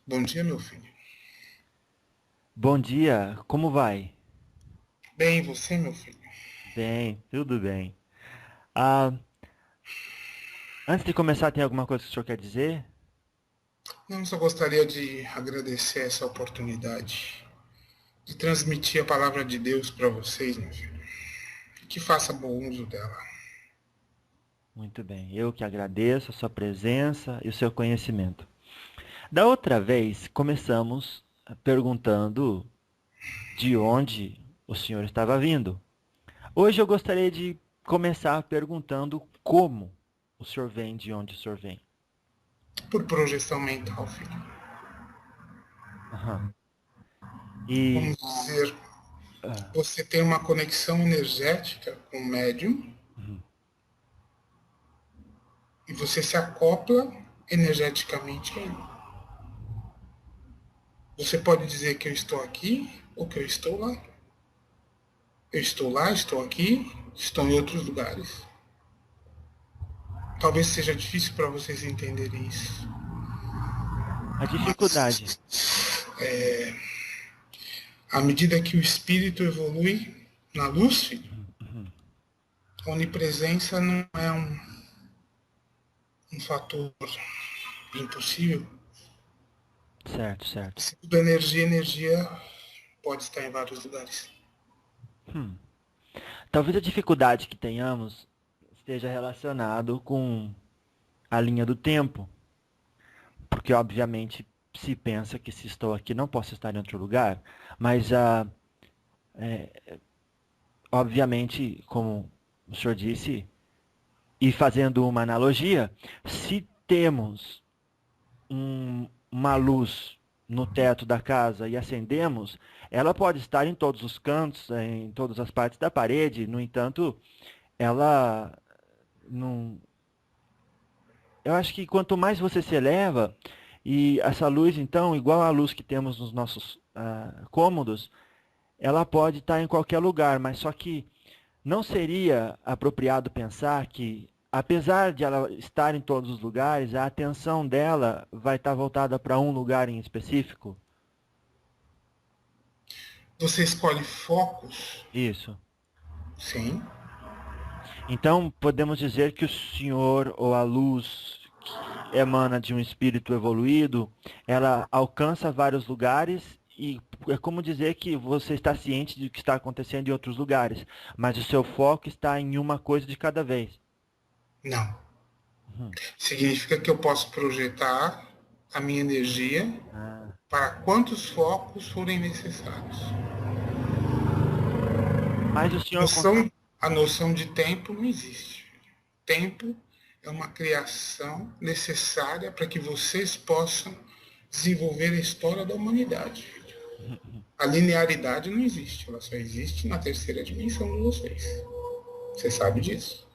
Bom dia, meu filho. Bom dia, como vai? Bem, e você, meu filho? Bem, tudo bem. Ah, antes de começar, tem alguma coisa que o senhor quer dizer? Eu só gostaria de agradecer essa oportunidade de transmitir a palavra de Deus para vocês, meu filho. E que faça bom uso dela. Muito bem, eu que agradeço a sua presença e o seu conhecimento. Da outra vez, começamos perguntando de onde o senhor estava vindo. Hoje eu gostaria de começar perguntando como o senhor vem, de onde o senhor vem. Por projeção mental, filho. Aham. E, Vamos dizer, ah, você tem uma conexão energética com o médium uhum, e você se acopla energeticamente a ele. Você pode dizer que eu estou aqui ou que eu estou lá. Eu estou lá, estou aqui, estou em outros lugares. Talvez seja difícil para vocês entenderem isso. a Mas dificuldade. à medida que o espírito evolui na luz, filho, Uhum, uhum. a onipresença não é um fator impossível. Certo, certo. Se tudo é energia, energia pode estar em vários lugares. Hum. Talvez a dificuldade que tenhamos esteja relacionado com a linha do tempo, porque obviamente se pensa que se estou aqui não posso estar em outro lugar, mas obviamente, como o senhor disse, e fazendo uma analogia, se temos uma luz no teto da casa e acendemos, ela pode estar em todos os cantos, em todas as partes da parede, no entanto, ela não. Eu acho que quanto mais você se eleva, e essa luz, então, igual à luz que temos nos nossos cômodos, ela pode estar em qualquer lugar, mas só que não seria apropriado pensar que, apesar de ela estar em todos os lugares, a atenção dela vai estar voltada para um lugar em específico? Você escolhe focos, Isso. sim. Então, podemos dizer que o Senhor, ou a luz que emana de um espírito evoluído, ela alcança vários lugares e é como dizer que você está ciente de o que está acontecendo em outros lugares, mas o seu foco está em uma coisa de cada vez. Não. Uhum. Significa que eu posso projetar a minha energia Ah, para quantos focos forem necessários. mas o A Senhor noção, a noção de tempo não existe. Tempo é uma criação necessária para que vocês possam desenvolver a história da humanidade. A linearidade não existe, ela só existe na terceira dimensão de vocês. Você sabe disso.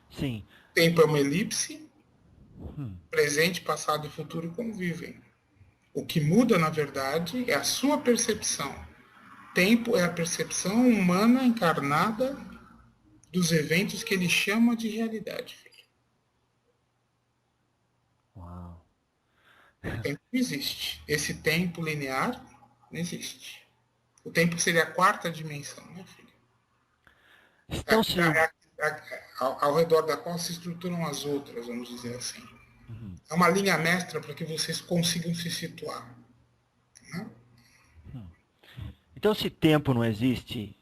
Sim. Tempo é uma elipse, Hum. presente, passado e futuro convivem. O que muda, na verdade, é a sua percepção. Tempo é a percepção humana encarnada dos eventos que ele chama de realidade. Uau. O tempo não existe. Esse tempo linear não existe. O tempo seria a quarta dimensão, né, filho? Estão se. Ao redor da qual se estruturam as outras, vamos dizer assim. Uhum. É uma linha mestra para que vocês consigam se situar. Né? Uhum. Então, se tempo não existe,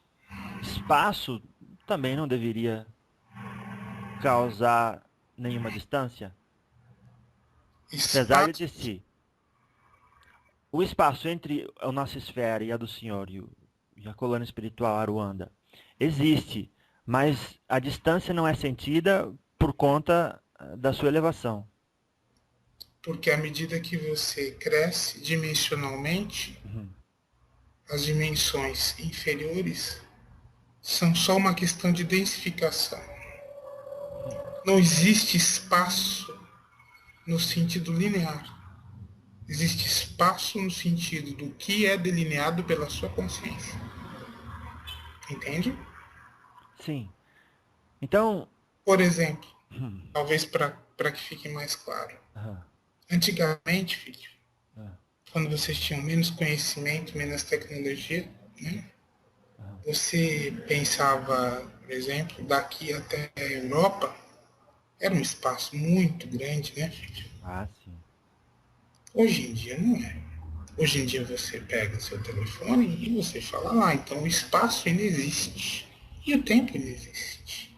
espaço também não deveria causar nenhuma distância? Apesar Espaço, de si, o espaço entre a nossa esfera e a do Senhor e a colônia espiritual Aruanda existe, mas a distância não é sentida por conta da sua elevação. porque à medida que você cresce dimensionalmente, Uhum. as dimensões inferiores são só uma questão de densificação. Uhum. Não existe espaço no sentido linear. Existe espaço no sentido do que é delineado pela sua consciência. Entende? Sim. Então, Por exemplo, uhum. talvez para que fique mais claro. Ah, Antigamente, filho, ah. quando vocês tinham menos conhecimento, menos tecnologia, né? Você pensava, por exemplo, daqui até a Europa, era um espaço muito grande, né, gente? Ah, sim. Hoje em dia não é. Hoje em dia você pega seu telefone e você fala lá, então o espaço ainda existe e o tempo ainda existe.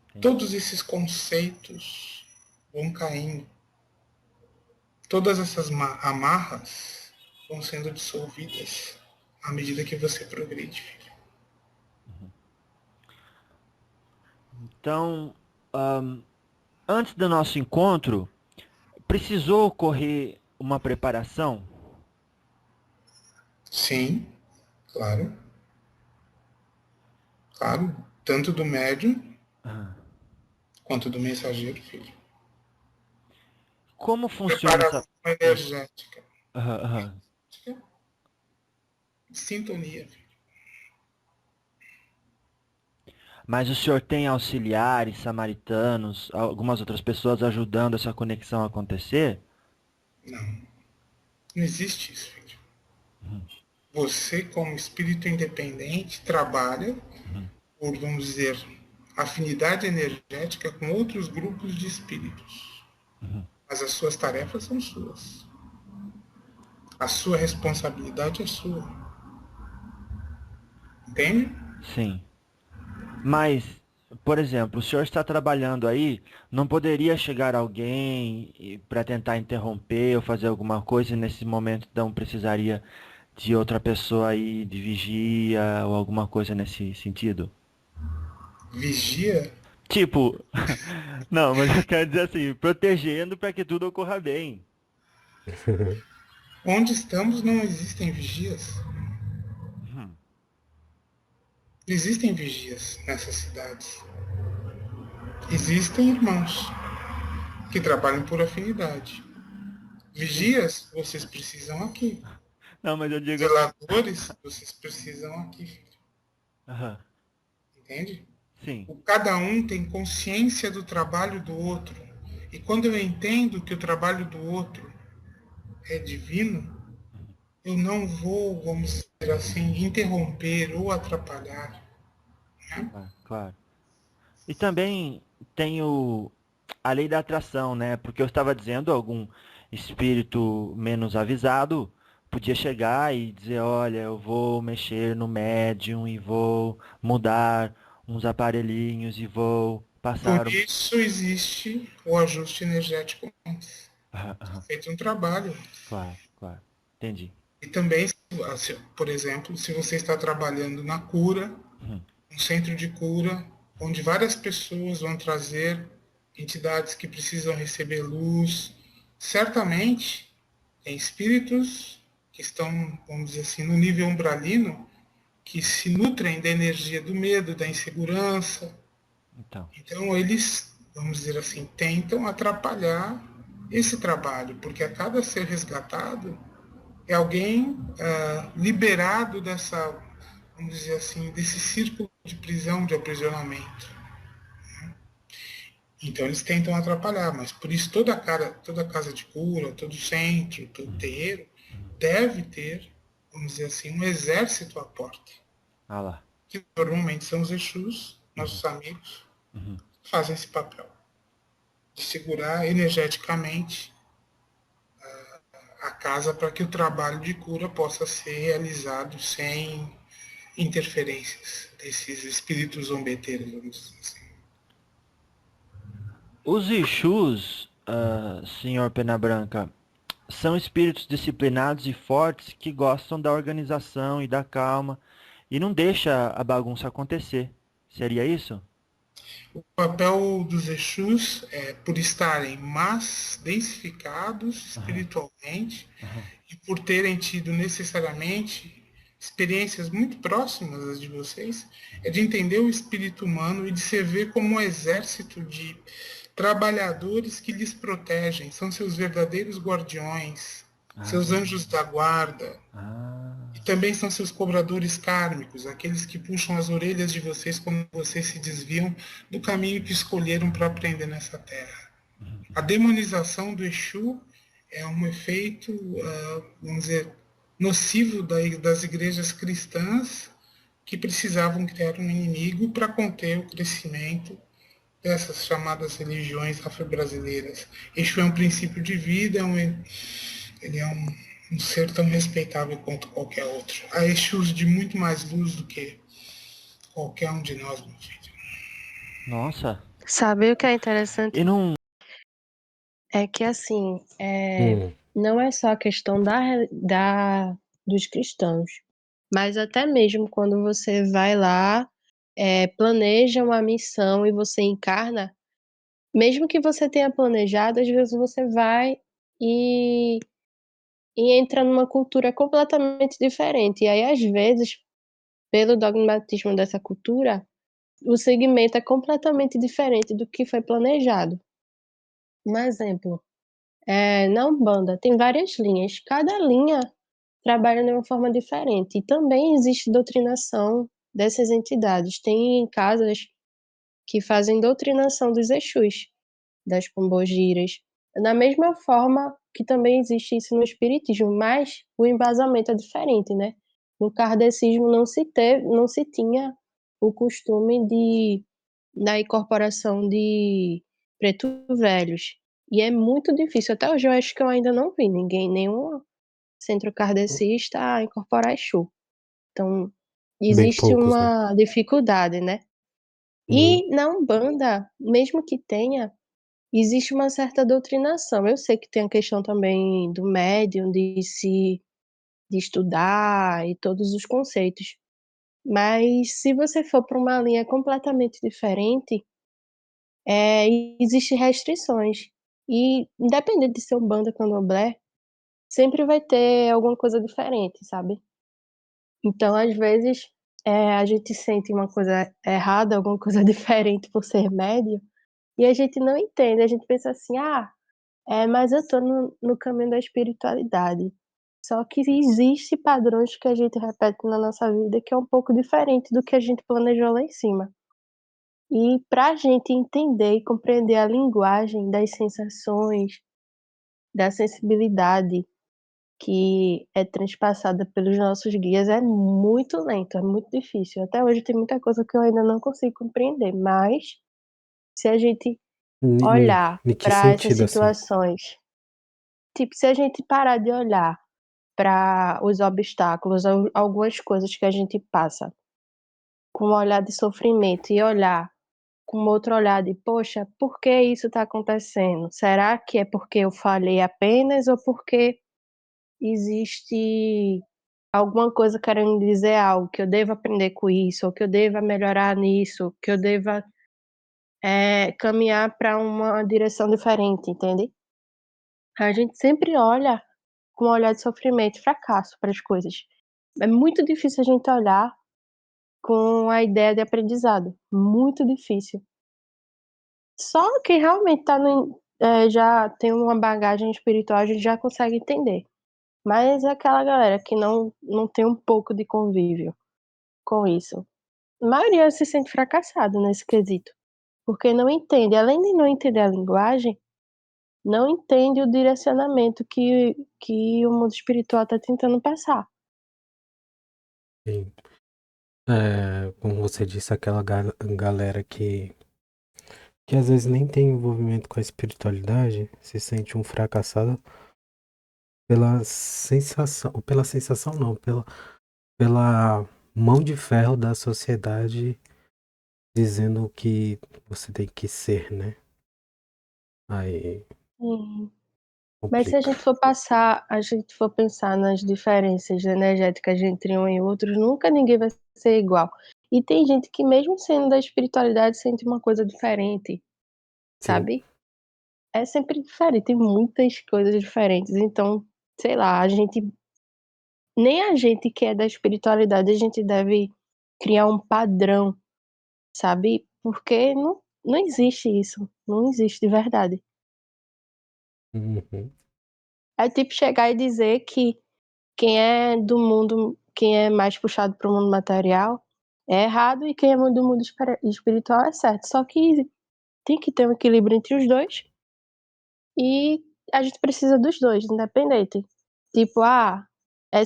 Entendi. Todos esses conceitos vão caindo, todas essas amarras vão sendo dissolvidas à medida que você progride, filho. Então, antes do nosso encontro, precisou ocorrer uma preparação? Sim, claro, claro, tanto do médium Ah. quanto do mensageiro, filho. Como funciona essa. Preparação energética, Aham, aham. sintonia, filho. Mas o senhor tem auxiliares, samaritanos, algumas outras pessoas ajudando essa conexão a acontecer? Não, não existe isso, filho. Você, como espírito independente, trabalha por, vamos dizer, afinidade energética com outros grupos de espíritos. Mas as suas tarefas são suas. A sua responsabilidade é sua. Entende? Sim. Mas, por exemplo, o senhor está trabalhando aí, não poderia chegar alguém para tentar interromper ou fazer alguma coisa e nesse momento não precisaria de outra pessoa aí de vigia ou alguma coisa nesse sentido? Vigia. Tipo, não, mas eu quero dizer assim, protegendo para que tudo ocorra bem. Onde estamos não existem vigias. Hum. Existem vigias nessas cidades. Existem irmãos que trabalham por afinidade. Sim. Vigias, vocês precisam aqui. Não, mas eu digo assim. Zeladores, vocês precisam aqui, filho. Aham. Entende? Sim. Cada um tem consciência do trabalho do outro. E quando eu entendo que o trabalho do outro é divino, eu não vou, vamos dizer assim, interromper ou atrapalhar. Né? Claro, claro. E também tem a lei da atração, né? Porque eu estava dizendo, algum espírito menos avisado podia chegar e dizer, olha, eu vou mexer no médium e vou mudar uns aparelhinhos e vou Por passar um... isso existe o ajuste energético antes. Aham, É aham. feito um trabalho. Claro, claro. Entendi. E também, por exemplo, se você está trabalhando na cura, Uhum. um centro de cura, onde várias pessoas vão trazer entidades que precisam receber luz, certamente tem espíritos que estão, vamos dizer assim, no nível umbralino, que se nutrem da energia do medo, da insegurança. Então, Então, eles, vamos dizer assim, tentam atrapalhar esse trabalho, porque a cada ser resgatado é alguém liberado dessa, vamos dizer assim, desse círculo de prisão, de aprisionamento. Então eles tentam atrapalhar, mas por isso toda casa de cura, todo centro, todo terreiro deve ter, vamos dizer assim, um exército à porta, ah lá. que normalmente são os Exus, nossos amigos, Uhum. que fazem esse papel de segurar energeticamente a casa para que o trabalho de cura possa ser realizado sem interferências desses espíritos zombeteiros, vamos dizer assim. Os Exus, senhor Pena Branca, são espíritos disciplinados e fortes que gostam da organização e da calma e não deixa a bagunça acontecer. Seria isso? O papel dos Exus é por estarem mais densificados Aham, espiritualmente aham. e por terem tido necessariamente experiências muito próximas às de vocês, é de entender o espírito humano e de se ver como um exército de trabalhadores que lhes protegem, são seus verdadeiros guardiões, seus Ah, anjos da guarda, e ah, também são seus cobradores kármicos, aqueles que puxam as orelhas de vocês quando vocês se desviam do caminho que escolheram para aprender nessa terra. A demonização do Exu é um efeito, vamos dizer, nocivo das igrejas cristãs que precisavam criar um inimigo para conter o crescimento dessas chamadas religiões afro-brasileiras. Exu é um princípio de vida, ele é um ser tão respeitável quanto qualquer outro. Há Exus de muito mais luz do que qualquer um de nós, meu filho. Nossa. Sabe o que é interessante? E não. É que assim, Hum, não é só a questão dos cristãos, mas até mesmo quando você vai lá, planeja uma missão e você encarna, mesmo que você tenha planejado, às vezes você vai e, e entra numa cultura completamente diferente. E aí, às vezes, pelo dogmatismo dessa cultura, o segmento é completamente diferente do que foi planejado. Um exemplo. Na Umbanda tem várias linhas, cada linha trabalha de uma forma diferente e também existe doutrinação dessas entidades. Tem casas que fazem doutrinação dos Exus, das pombogiras, da mesma forma que também existe isso no espiritismo, mas o embasamento é diferente, né. No kardecismo não se tinha o costume da incorporação de preto velhos, e é muito difícil, até hoje eu acho que eu ainda não vi ninguém, nenhum centro kardecista a incorporar Exu. Então, bem existe poucos, né? uma dificuldade, né. Uhum. E na Umbanda, mesmo que tenha, existe uma certa doutrinação. Eu sei que tem a questão também do médium, de estudar e todos os conceitos, mas se você for para uma linha completamente diferente, existe restrições. E independente de ser Umbanda, Candomblé, sempre vai ter alguma coisa diferente, sabe. Então, às vezes, a gente sente uma coisa errada, alguma coisa diferente por ser médium, e a gente não entende, a gente pensa assim: "Ah, mas eu tô no caminho da espiritualidade". Só que existe padrões que a gente repete na nossa vida que é um pouco diferente do que a gente planejou lá em cima. E pra gente entender e compreender a linguagem das sensações, da sensibilidade que é transpassada pelos nossos guias é muito lento, é muito difícil. Até hoje tem muita coisa que eu ainda não consigo compreender, mas se a gente olhar Em que para essas sentido, assim? situações, tipo, se a gente parar de olhar para os obstáculos, algumas coisas que a gente passa com um olhar de sofrimento e olhar com outro olhar de: "Poxa, por que isso está acontecendo? Será que é porque eu falhei apenas ou porque existe alguma coisa querendo dizer algo, que eu devo aprender com isso, ou que eu deva melhorar nisso, que eu deva, caminhar para uma direção diferente", entende? A gente sempre olha com um olhar de sofrimento e fracasso para as coisas. É muito difícil a gente olhar com a ideia de aprendizado, muito difícil. Só quem realmente já tem uma bagagem espiritual, a gente já consegue entender. Mas aquela galera que não tem um pouco de convívio com isso, a maioria se sente fracassado nesse quesito, porque não entende, além de não entender a linguagem, não entende o direcionamento que o mundo espiritual está tentando passar. Sim. Como você disse, aquela galera que às vezes nem tem envolvimento com a espiritualidade, se sente um fracassado pela sensação não, pela mão de ferro da sociedade dizendo o que você tem que ser, né? Aí Sim. Mas se complica. a gente for pensar nas diferenças energéticas entre um e outro, nunca ninguém vai ser igual. E tem gente que mesmo sendo da espiritualidade sente uma coisa diferente, Sim. sabe? É sempre diferente, tem muitas coisas diferentes, então, sei lá, nem a gente que é da espiritualidade, a gente deve criar um padrão, sabe? Porque não existe isso, não existe de verdade. Uhum. É tipo chegar e dizer que quem é mais puxado para o mundo material é errado e quem é do mundo espiritual é certo. Só que tem que ter um equilíbrio entre os 2 e a gente precisa dos dois, independente. Tipo,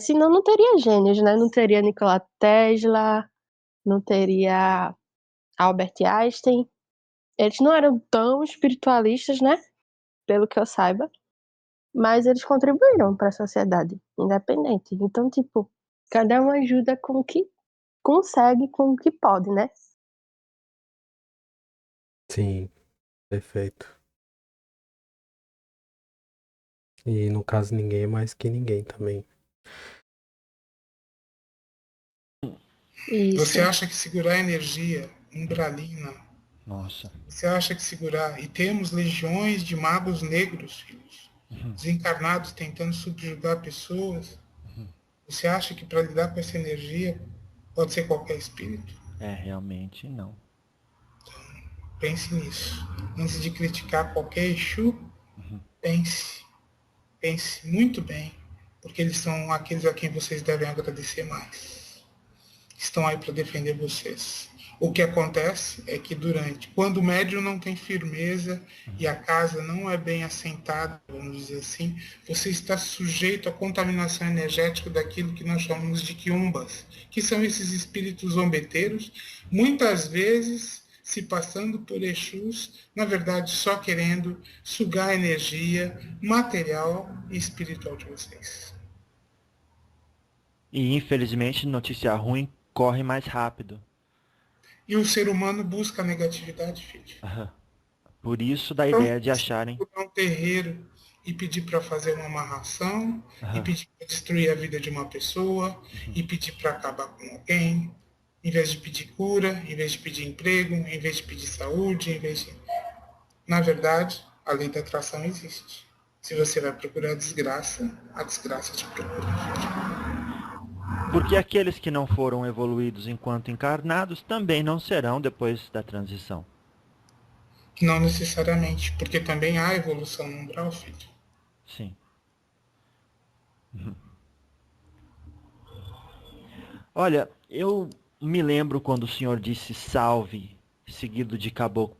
senão não teria gênios, né? Não teria Nikola Tesla, não teria Albert Einstein. Eles não eram tão espiritualistas, né? Pelo que eu saiba. Mas eles contribuíram para a sociedade, independente. Então, tipo, cada um ajuda com o que consegue, com o que pode, né? Sim, perfeito. E no caso, ninguém é mais que ninguém também. Isso. Você acha que segurar a energia umbralina, Nossa. você acha que segurar, e temos legiões de magos negros, filhos, desencarnados tentando subjugar pessoas, você acha que para lidar com essa energia pode ser qualquer espírito? Realmente não. Pense nisso. Antes de criticar qualquer Exu, pense. Pense muito bem, porque eles são aqueles a quem vocês devem agradecer mais. Estão aí para defender vocês. O que acontece é que quando o médium não tem firmeza e a casa não é bem assentada, vamos dizer assim, você está sujeito à contaminação energética daquilo que nós chamamos de quiumbas, que são esses espíritos zombeteiros, muitas vezes se passando por Exus, na verdade só querendo sugar a energia material e espiritual de vocês. E infelizmente notícia ruim corre mais rápido. E o ser humano busca a negatividade, filho. Por isso da Então, ideia de acharem. procurar um terreiro e pedir para fazer uma amarração, e pedir para destruir a vida de uma pessoa, e pedir para acabar com alguém, em vez de pedir cura, em vez de pedir emprego, em vez de pedir saúde, em vez de... Na verdade, a lei da atração existe. Se você vai procurar a desgraça te procura. Porque aqueles que não foram evoluídos enquanto encarnados também não serão depois da transição. Não necessariamente, porque também há evolução no umbral, filho. Sim. Olha, eu me lembro quando o senhor disse salve, seguido de caboclo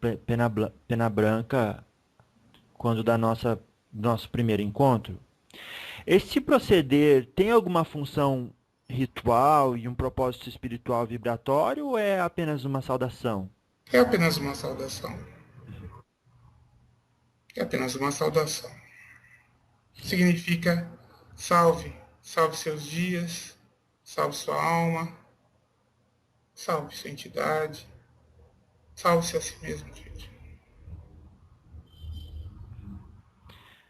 pena branca, quando da nosso primeiro encontro. Este proceder tem alguma função ritual e um propósito espiritual vibratório ou é apenas uma saudação? É apenas uma saudação. É apenas uma saudação. Significa salve, salve seus dias, salve sua alma, salve sua entidade, salve-se a si mesmo, gente.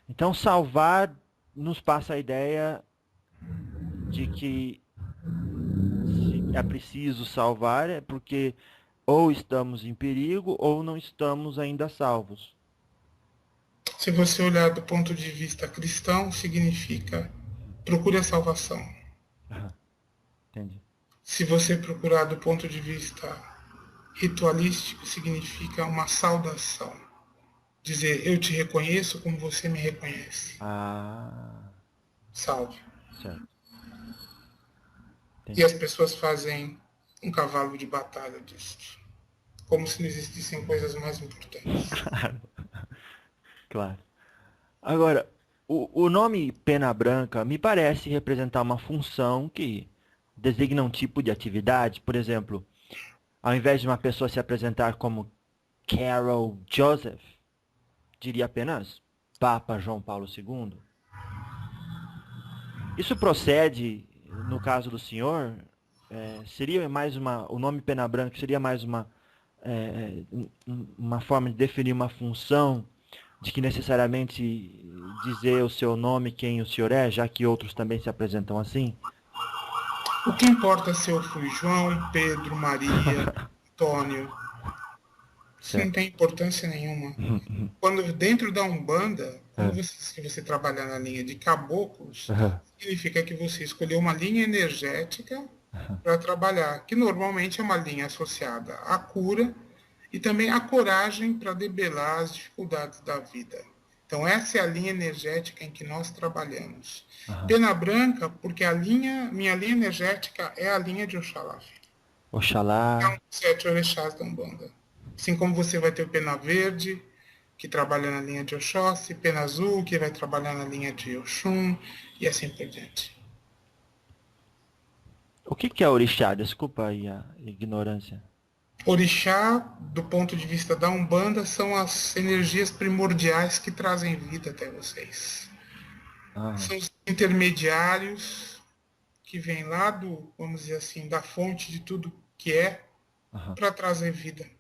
Então, salvar nos passa a ideia de que se é preciso salvar é porque ou estamos em perigo ou não estamos ainda salvos. Se você olhar do ponto de vista cristão, significa procure a salvação. Entendi. Se você procurar do ponto de vista ritualístico, significa uma saudação. Dizer, eu te reconheço como você me reconhece. Salve. Certo. E as pessoas fazem um cavalo de batalha disso. Como se não existissem coisas mais importantes. Claro. Agora, o nome pena branca me parece representar uma função que designa um tipo de atividade. Por exemplo, ao invés de uma pessoa se apresentar como Carol Joseph, diria apenas Papa João Paulo II. Isso procede, no caso do senhor, seria mais o nome pena branca seria mais uma forma de definir uma função de que necessariamente dizer o seu nome, quem o senhor é, já que outros também se apresentam assim? O que importa é se eu fui João, Pedro, Maria, Antônio. Isso não tem importância nenhuma. Quando dentro da Umbanda, quando você trabalhar na linha de caboclos, significa que você escolheu uma linha energética para trabalhar, que normalmente é uma linha associada à cura e também à coragem para debelar as dificuldades da vida. Então essa é a linha energética em que nós trabalhamos. Pena branca, porque minha linha energética é a linha de Oxalá. Oxalá. É um dos 7 orixás da Umbanda. Assim como você vai ter o pena verde, que trabalha na linha de Oxóssi, Pena Azul, que vai trabalhar na linha de Oxum, e assim por diante. O que é orixá? Desculpa aí a ignorância. Orixá, do ponto de vista da Umbanda, são as energias primordiais que trazem vida até vocês. Ah, São os intermediários que vêm lá do, vamos dizer assim, da fonte de tudo que é, aham. para trazer vida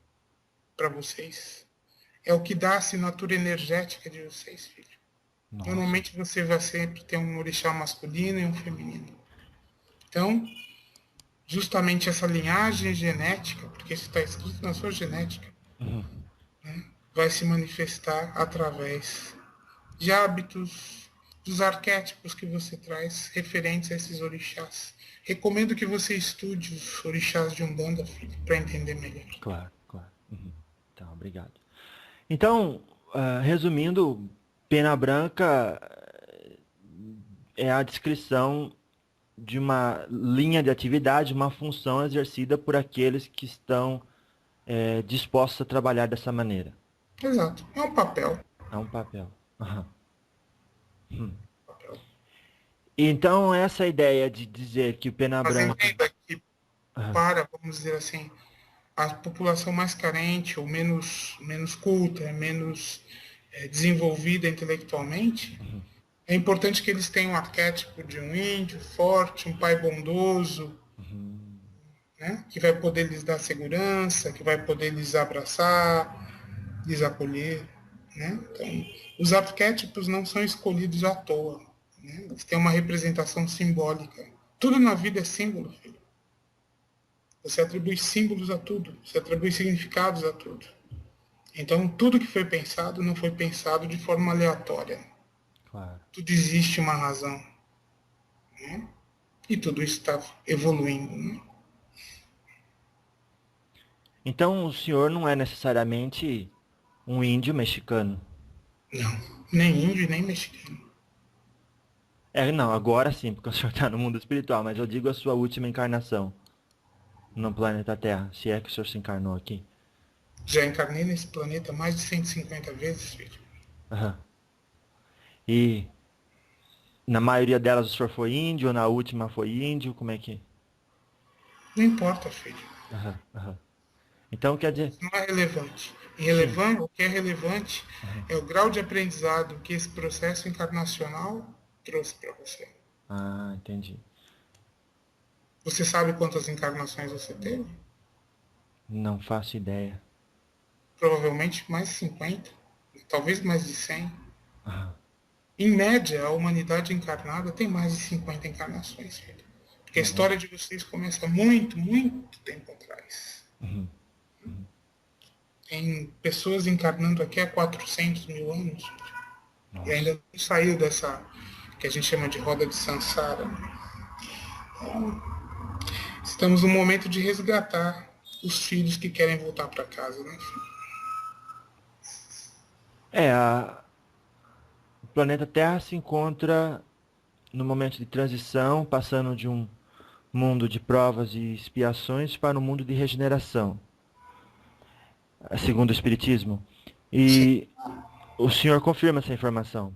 para vocês. É o que dá a assinatura energética de vocês, filho. Nossa. Normalmente você vai sempre ter um orixá masculino e um feminino. Então, justamente essa linhagem genética, porque isso está escrito na sua genética, Uhum. vai se manifestar através de hábitos, dos arquétipos que você traz referentes a esses orixás. Recomendo que você estude os orixás de Umbanda, filho, para entender melhor. Claro, claro. Uhum. Tá, obrigado. Então, resumindo, pena branca é a descrição de uma linha de atividade, uma função exercida por aqueles que estão dispostos a trabalhar dessa maneira. Exato. É um papel. É um papel. Aham. Papel. Então, essa ideia de dizer que o pena Mas branca... entenda que Aham. para, vamos dizer assim, a população mais carente ou menos culta, menos desenvolvida intelectualmente, é importante que eles tenham um arquétipo de um índio forte, um pai bondoso, né, que vai poder lhes dar segurança, que vai poder lhes abraçar, lhes acolher. Né? Então, os arquétipos não são escolhidos à toa. Né? Eles têm uma representação simbólica. Tudo na vida é símbolo, filho. Você atribui símbolos a tudo, você atribui significados a tudo. Então, tudo que foi pensado não foi pensado de forma aleatória. Claro. Tudo existe uma razão. Né? E tudo isso está evoluindo. Né? Então, o senhor não é necessariamente um índio mexicano. Não, nem índio nem mexicano. Não, agora sim, porque o senhor está no mundo espiritual, mas eu digo a sua última encarnação no planeta Terra, se é que o senhor se encarnou aqui. Já encarnei nesse planeta mais de 150 vezes, filho. Aham. E na maioria delas o senhor foi índio, ou na última foi índio, como é que... Não importa, filho. Aham, aham. Então quer dizer... Não é relevante. O que é relevante é o grau de aprendizado que esse processo encarnacional trouxe para você. Ah, entendi. Você sabe quantas encarnações você teve? Não faço ideia. Provavelmente mais de 50, talvez mais de 100. Aham. Em média, a humanidade encarnada tem mais de 50 encarnações, filho. Porque a história de vocês começa muito, muito tempo atrás. Uhum. Tem pessoas encarnando aqui há 400 mil anos. Filho. E ainda não saiu dessa, que a gente chama de roda de Sansara. Então, estamos no momento de resgatar os filhos que querem voltar para casa, né, filho? O planeta Terra se encontra no momento de transição, passando de um mundo de provas e expiações para um mundo de regeneração, segundo o Espiritismo. E o senhor confirma essa informação?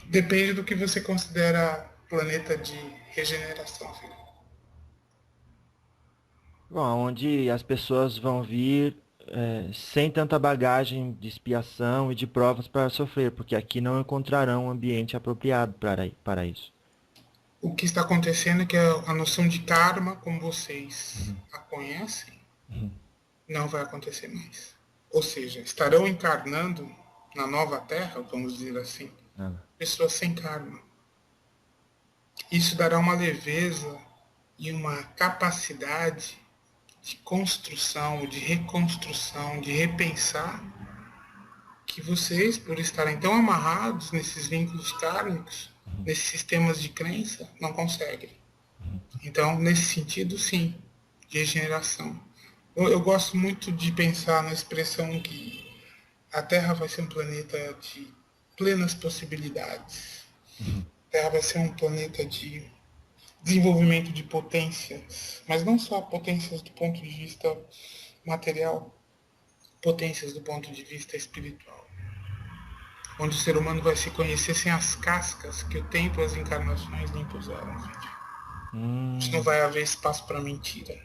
Depende do que você considera planeta de regeneração, filho. Bom, onde as pessoas vão vir sem tanta bagagem de expiação e de provas para sofrer, porque aqui não encontrarão um ambiente apropriado para isso. O que está acontecendo é que a noção de karma, como vocês a conhecem, não vai acontecer mais. Ou seja, estarão encarnando na nova Terra, vamos dizer assim, pessoas sem karma. Isso dará uma leveza e uma capacidade de construção, de reconstrução, de repensar, que vocês, por estarem tão amarrados nesses vínculos kármicos, nesses sistemas de crença, não conseguem. Então, nesse sentido, sim, de regeneração. Eu gosto muito de pensar na expressão que a Terra vai ser um planeta de plenas possibilidades. A Terra vai ser um planeta de desenvolvimento de potências, mas não só potências do ponto de vista material, potências do ponto de vista espiritual. Onde o ser humano vai se conhecer sem as cascas que o tempo e as encarnações lhe impuseram. Não vai haver espaço para mentira.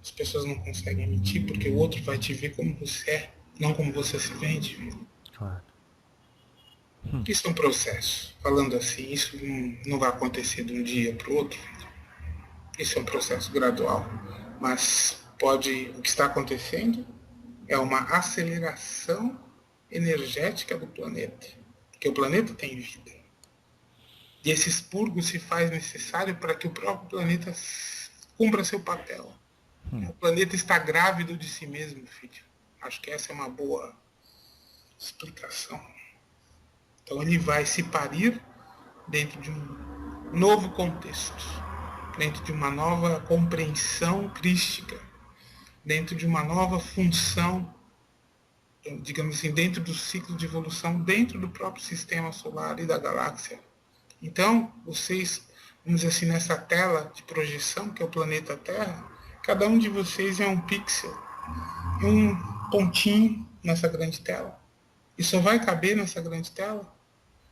As pessoas não conseguem mentir porque o outro vai te ver como você é, não como você se vende. Claro. Isso é um processo. Falando assim, isso não vai acontecer de um dia para o outro. Isso é um processo gradual. Mas o que está acontecendo é uma aceleração energética do planeta. Porque o planeta tem vida. E esse expurgo se faz necessário para que o próprio planeta cumpra seu papel. O planeta está grávido de si mesmo, filho. Acho que essa é uma boa explicação. Então ele vai se parir dentro de um novo contexto, dentro de uma nova compreensão crística, dentro de uma nova função, digamos assim, dentro do ciclo de evolução, dentro do próprio sistema solar e da galáxia. Então, vocês, vamos dizer assim, nessa tela de projeção, que é o planeta Terra, cada um de vocês é um pixel, um pontinho nessa grande tela. E só vai caber nessa grande tela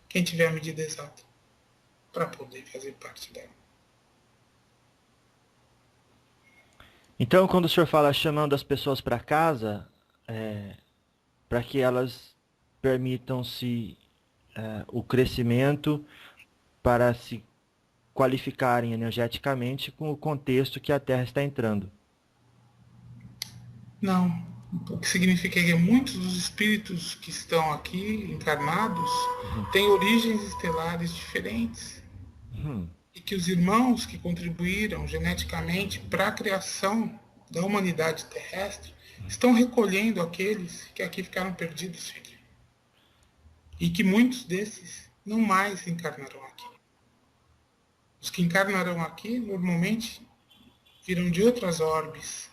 quem tiver a medida exata para poder fazer parte dela. Então, quando o senhor fala chamando as pessoas para casa, para que elas permitam-se o crescimento para se qualificarem energeticamente com o contexto que a Terra está entrando. Não. O que significa que muitos dos espíritos que estão aqui encarnados têm origens estelares diferentes. E que os irmãos que contribuíram geneticamente para a criação da humanidade terrestre estão recolhendo aqueles que aqui ficaram perdidos, filho. E que muitos desses não mais encarnarão aqui. Os que encarnarão aqui normalmente virão de outras orbes,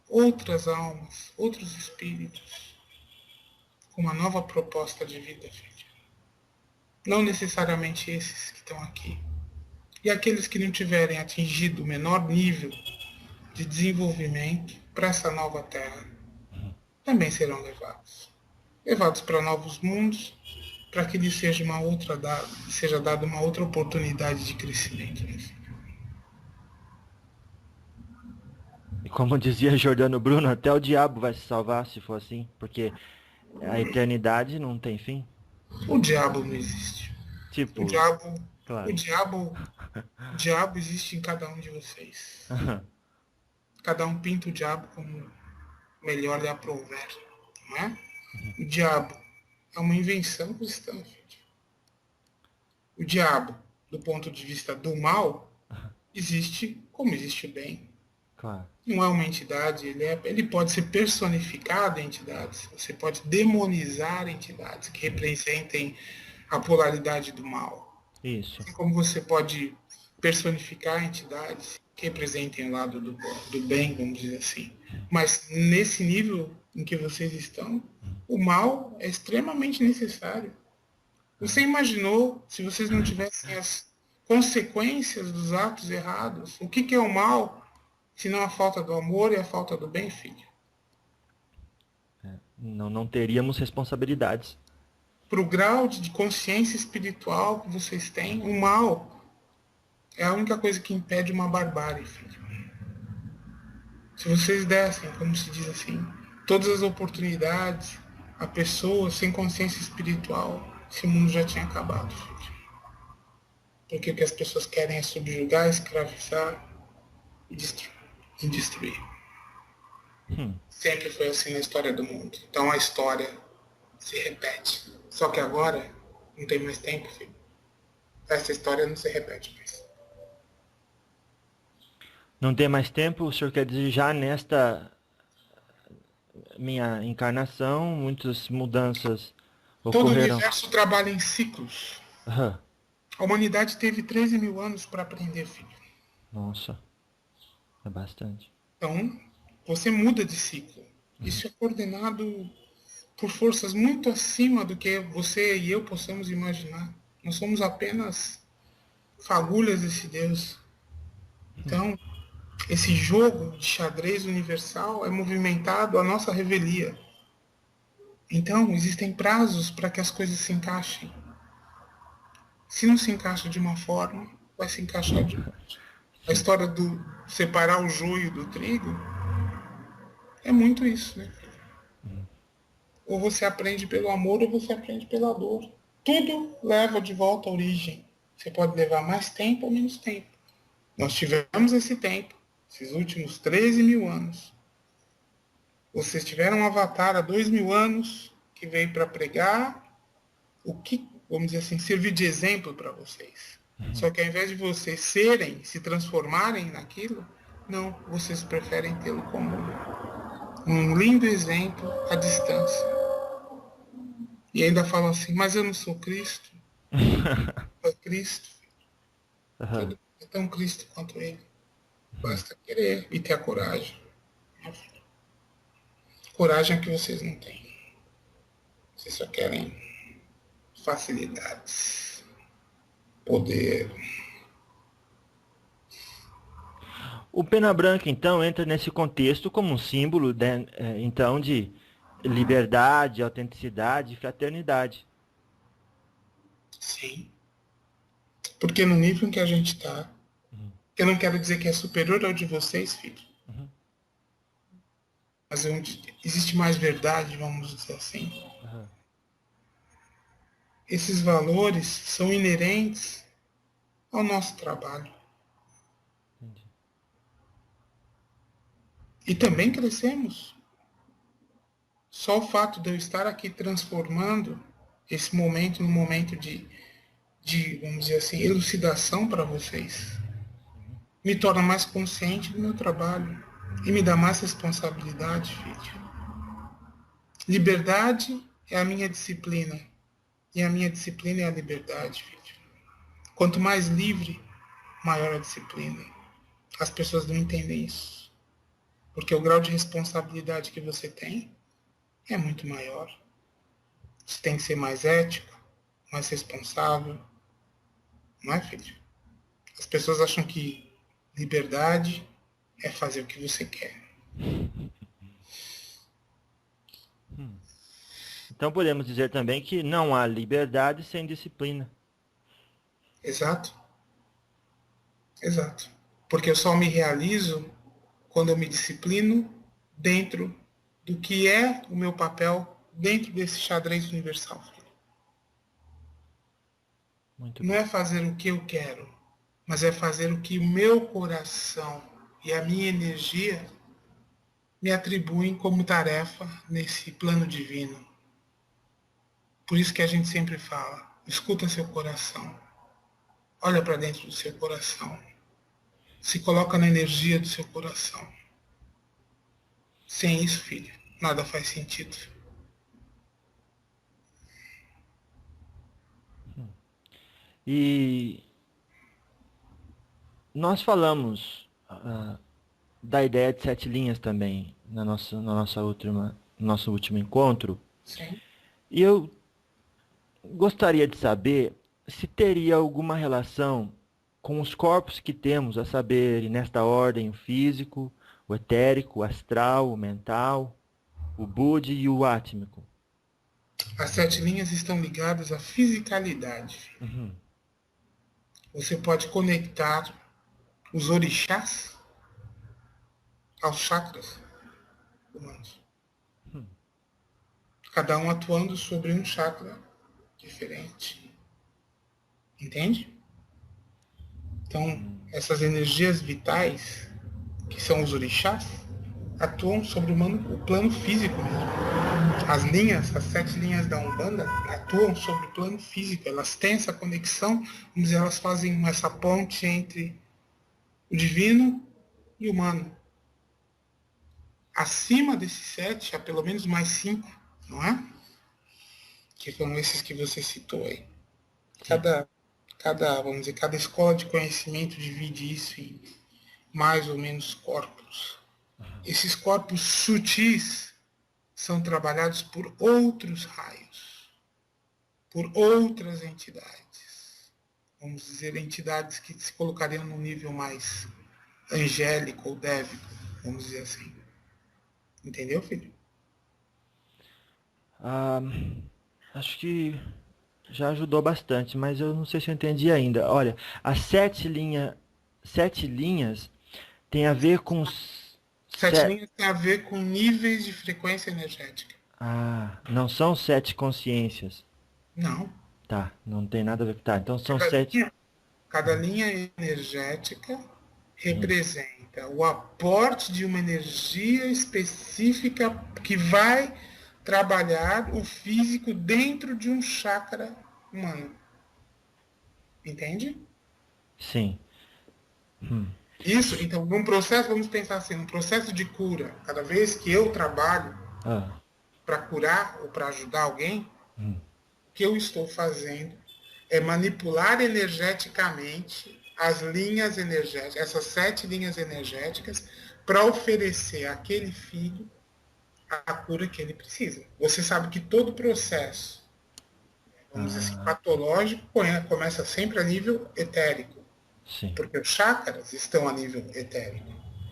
outras almas, outros espíritos, com uma nova proposta de vida, filho. Não necessariamente esses que estão aqui. E aqueles que não tiverem atingido o menor nível de desenvolvimento para essa nova Terra também serão levados. Levados para novos mundos, para que lhes seja dada uma outra oportunidade de crescimento. E como dizia Giordano Bruno, até o diabo vai se salvar se for assim, porque a eternidade não tem fim. O diabo não existe. Tipo, claro. O diabo existe em cada um de vocês. Cada um pinta o diabo como melhor lhe aprouver, não é? O diabo é uma invenção cristã, gente. O diabo, do ponto de vista do mal, existe como existe o bem. Claro. Não é uma entidade, ele pode ser personificado em entidades. Você pode demonizar entidades que representem a polaridade do mal. Isso. Assim como você pode personificar entidades que representem o lado do bem, vamos dizer assim. Mas nesse nível em que vocês estão, o mal é extremamente necessário. Você imaginou, se vocês não tivessem as consequências dos atos errados, o que é o mal, se não a falta do amor e a falta do bem, filho? Não teríamos responsabilidades. Para o grau de consciência espiritual que vocês têm, o mal é a única coisa que impede uma barbárie, filho. Se vocês dessem, como se diz assim, todas as oportunidades a pessoas sem consciência espiritual, esse mundo já tinha acabado, filho. Porque o que as pessoas querem é subjugar, escravizar e destruir. Sempre foi assim na história do mundo. Então a história se repete. Só que agora não tem mais tempo, filho. Essa história não se repete mais. Não tem mais tempo, o senhor quer dizer, já nesta minha encarnação, muitas mudanças ocorreram. Todo o universo trabalha em ciclos. A humanidade teve 13 mil anos para aprender, filho. Nossa, é bastante. Então, você muda de ciclo. Isso é coordenado por forças muito acima do que você e eu possamos imaginar. Nós somos apenas fagulhas desse Deus. Então, esse jogo de xadrez universal é movimentado à nossa revelia. Então, existem prazos para que as coisas se encaixem. Se não se encaixa de uma forma, vai se encaixar de outra. A Sim. história do separar o joio do trigo é muito isso, né? Ou você aprende pelo amor ou você aprende pela dor. Tudo leva de volta à origem. Você pode levar mais tempo ou menos tempo. Nós tivemos esse tempo, esses últimos 13 mil anos. Vocês tiveram um avatar há 2.000 anos que veio para pregar o que, vamos dizer assim, servir de exemplo para vocês. Só que ao invés de vocês serem, se transformarem naquilo, não, vocês preferem tê-lo como um lindo exemplo à distância. E ainda falam assim, mas eu não sou Cristo. É Cristo. Aham. Todo é tão Cristo quanto ele. Basta querer e ter a coragem. Coragem é que vocês não têm. Vocês só querem facilidades, poder. O Pena Branca, então, entra nesse contexto como um símbolo, então, de liberdade, autenticidade e fraternidade. Sim. Porque no nível em que a gente está, eu não quero dizer que é superior ao de vocês, filho. Uhum. Mas onde existe mais verdade, vamos dizer assim. Aham. Esses valores são inerentes ao nosso trabalho. Entendi. E também crescemos. Só o fato de eu estar aqui transformando esse momento num momento de, vamos dizer assim, elucidação para vocês, me torna mais consciente do meu trabalho e me dá mais responsabilidade, filho. Liberdade é a minha disciplina e a minha disciplina é a liberdade, filho. Quanto mais livre, maior a disciplina. As pessoas não entendem isso, porque o grau de responsabilidade que você tem é muito maior. Você tem que ser mais ético, mais responsável, não é, filho? As pessoas acham que liberdade é fazer o que você quer. Então podemos dizer também que não há liberdade sem disciplina. Exato? Exato. Porque eu só me realizo quando eu me disciplino dentro do que é o meu papel dentro desse xadrez universal. Filho. Muito Não bem. é fazer o que eu quero, mas é fazer o que o meu coração e a minha energia me atribuem como tarefa nesse plano divino. Por isso que a gente sempre fala, escuta seu coração, olha para dentro do seu coração, se coloca na energia do seu coração. Sem isso, filho, nada faz sentido. E nós falamos da ideia de 7 linhas também no nosso último encontro. Sim. E eu gostaria de saber se teria alguma relação com os corpos que temos, a saber, nesta ordem, o físico, o etérico, o astral, o mental, o budi e o átmico. As 7 linhas estão ligadas à fisicalidade. Uhum. Você pode conectar os orixás aos chakras humanos. Cada um atuando sobre um chakra diferente. Entende? Então, essas energias vitais, que são os orixás, atuam sobre o plano físico mesmo. As linhas, as 7 linhas da Umbanda, atuam sobre o plano físico. Elas têm essa conexão, vamos dizer, elas fazem essa ponte entre o divino e o humano. Acima desses 7, há pelo menos mais 5, não é? Que foram esses que você citou aí. Vamos dizer, cada escola de conhecimento divide isso em mais ou menos corpos. Esses corpos sutis são trabalhados por outros raios, por outras entidades. Vamos dizer, entidades que se colocariam no nível mais angélico ou dévico, vamos dizer assim. Entendeu, filho? Ah, acho que já ajudou bastante, mas eu não sei se eu entendi ainda. Olha, as 7 linhas tem a ver com 7 linhas tem a ver com níveis de frequência energética. não são 7 consciências. Não. Tá, não tem nada a ver. Tá, então são Cada 7. linha, cada linha energética representa o aporte de uma energia específica que vai trabalhar o físico dentro de um chakra humano. Entende? Sim. Isso, então, num processo, vamos pensar assim, num processo de cura, cada vez que eu trabalho Ah, para curar ou para ajudar alguém, o que eu estou fazendo é manipular energeticamente as linhas energéticas, essas 7 linhas energéticas, para oferecer àquele filho a cura que ele precisa. Você sabe que todo processo, vamos dizer assim, patológico, começa sempre a nível etérico, sim. porque os chakras estão a nível etérico.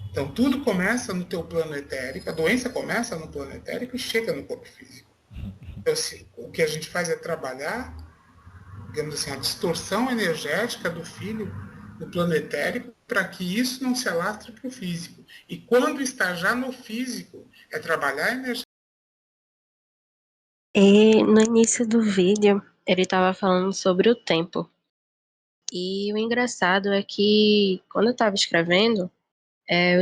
Então, tudo começa no teu plano etérico, a doença começa no plano etérico e chega no corpo físico. Então, o que a gente faz é trabalhar, digamos assim, a distorção energética do filho no plano etérico para que isso não se alastre para o físico. E quando está já no físico, é trabalhar a energia. E no início do vídeo, ele estava falando sobre o tempo. E o engraçado é que, quando eu estava escrevendo,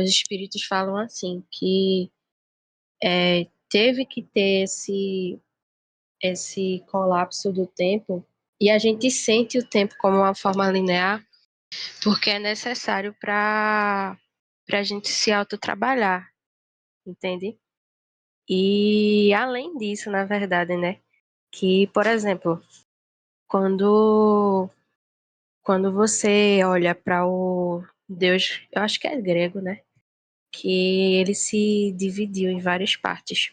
os espíritos falam assim, que teve que ter esse colapso do tempo, e a gente sente o tempo como uma forma linear, porque é necessário para a gente se autotrabalhar, entende? E além disso, na verdade, né, que, por exemplo, quando você olha para o Deus, eu acho que é grego, né, que ele se dividiu em várias partes.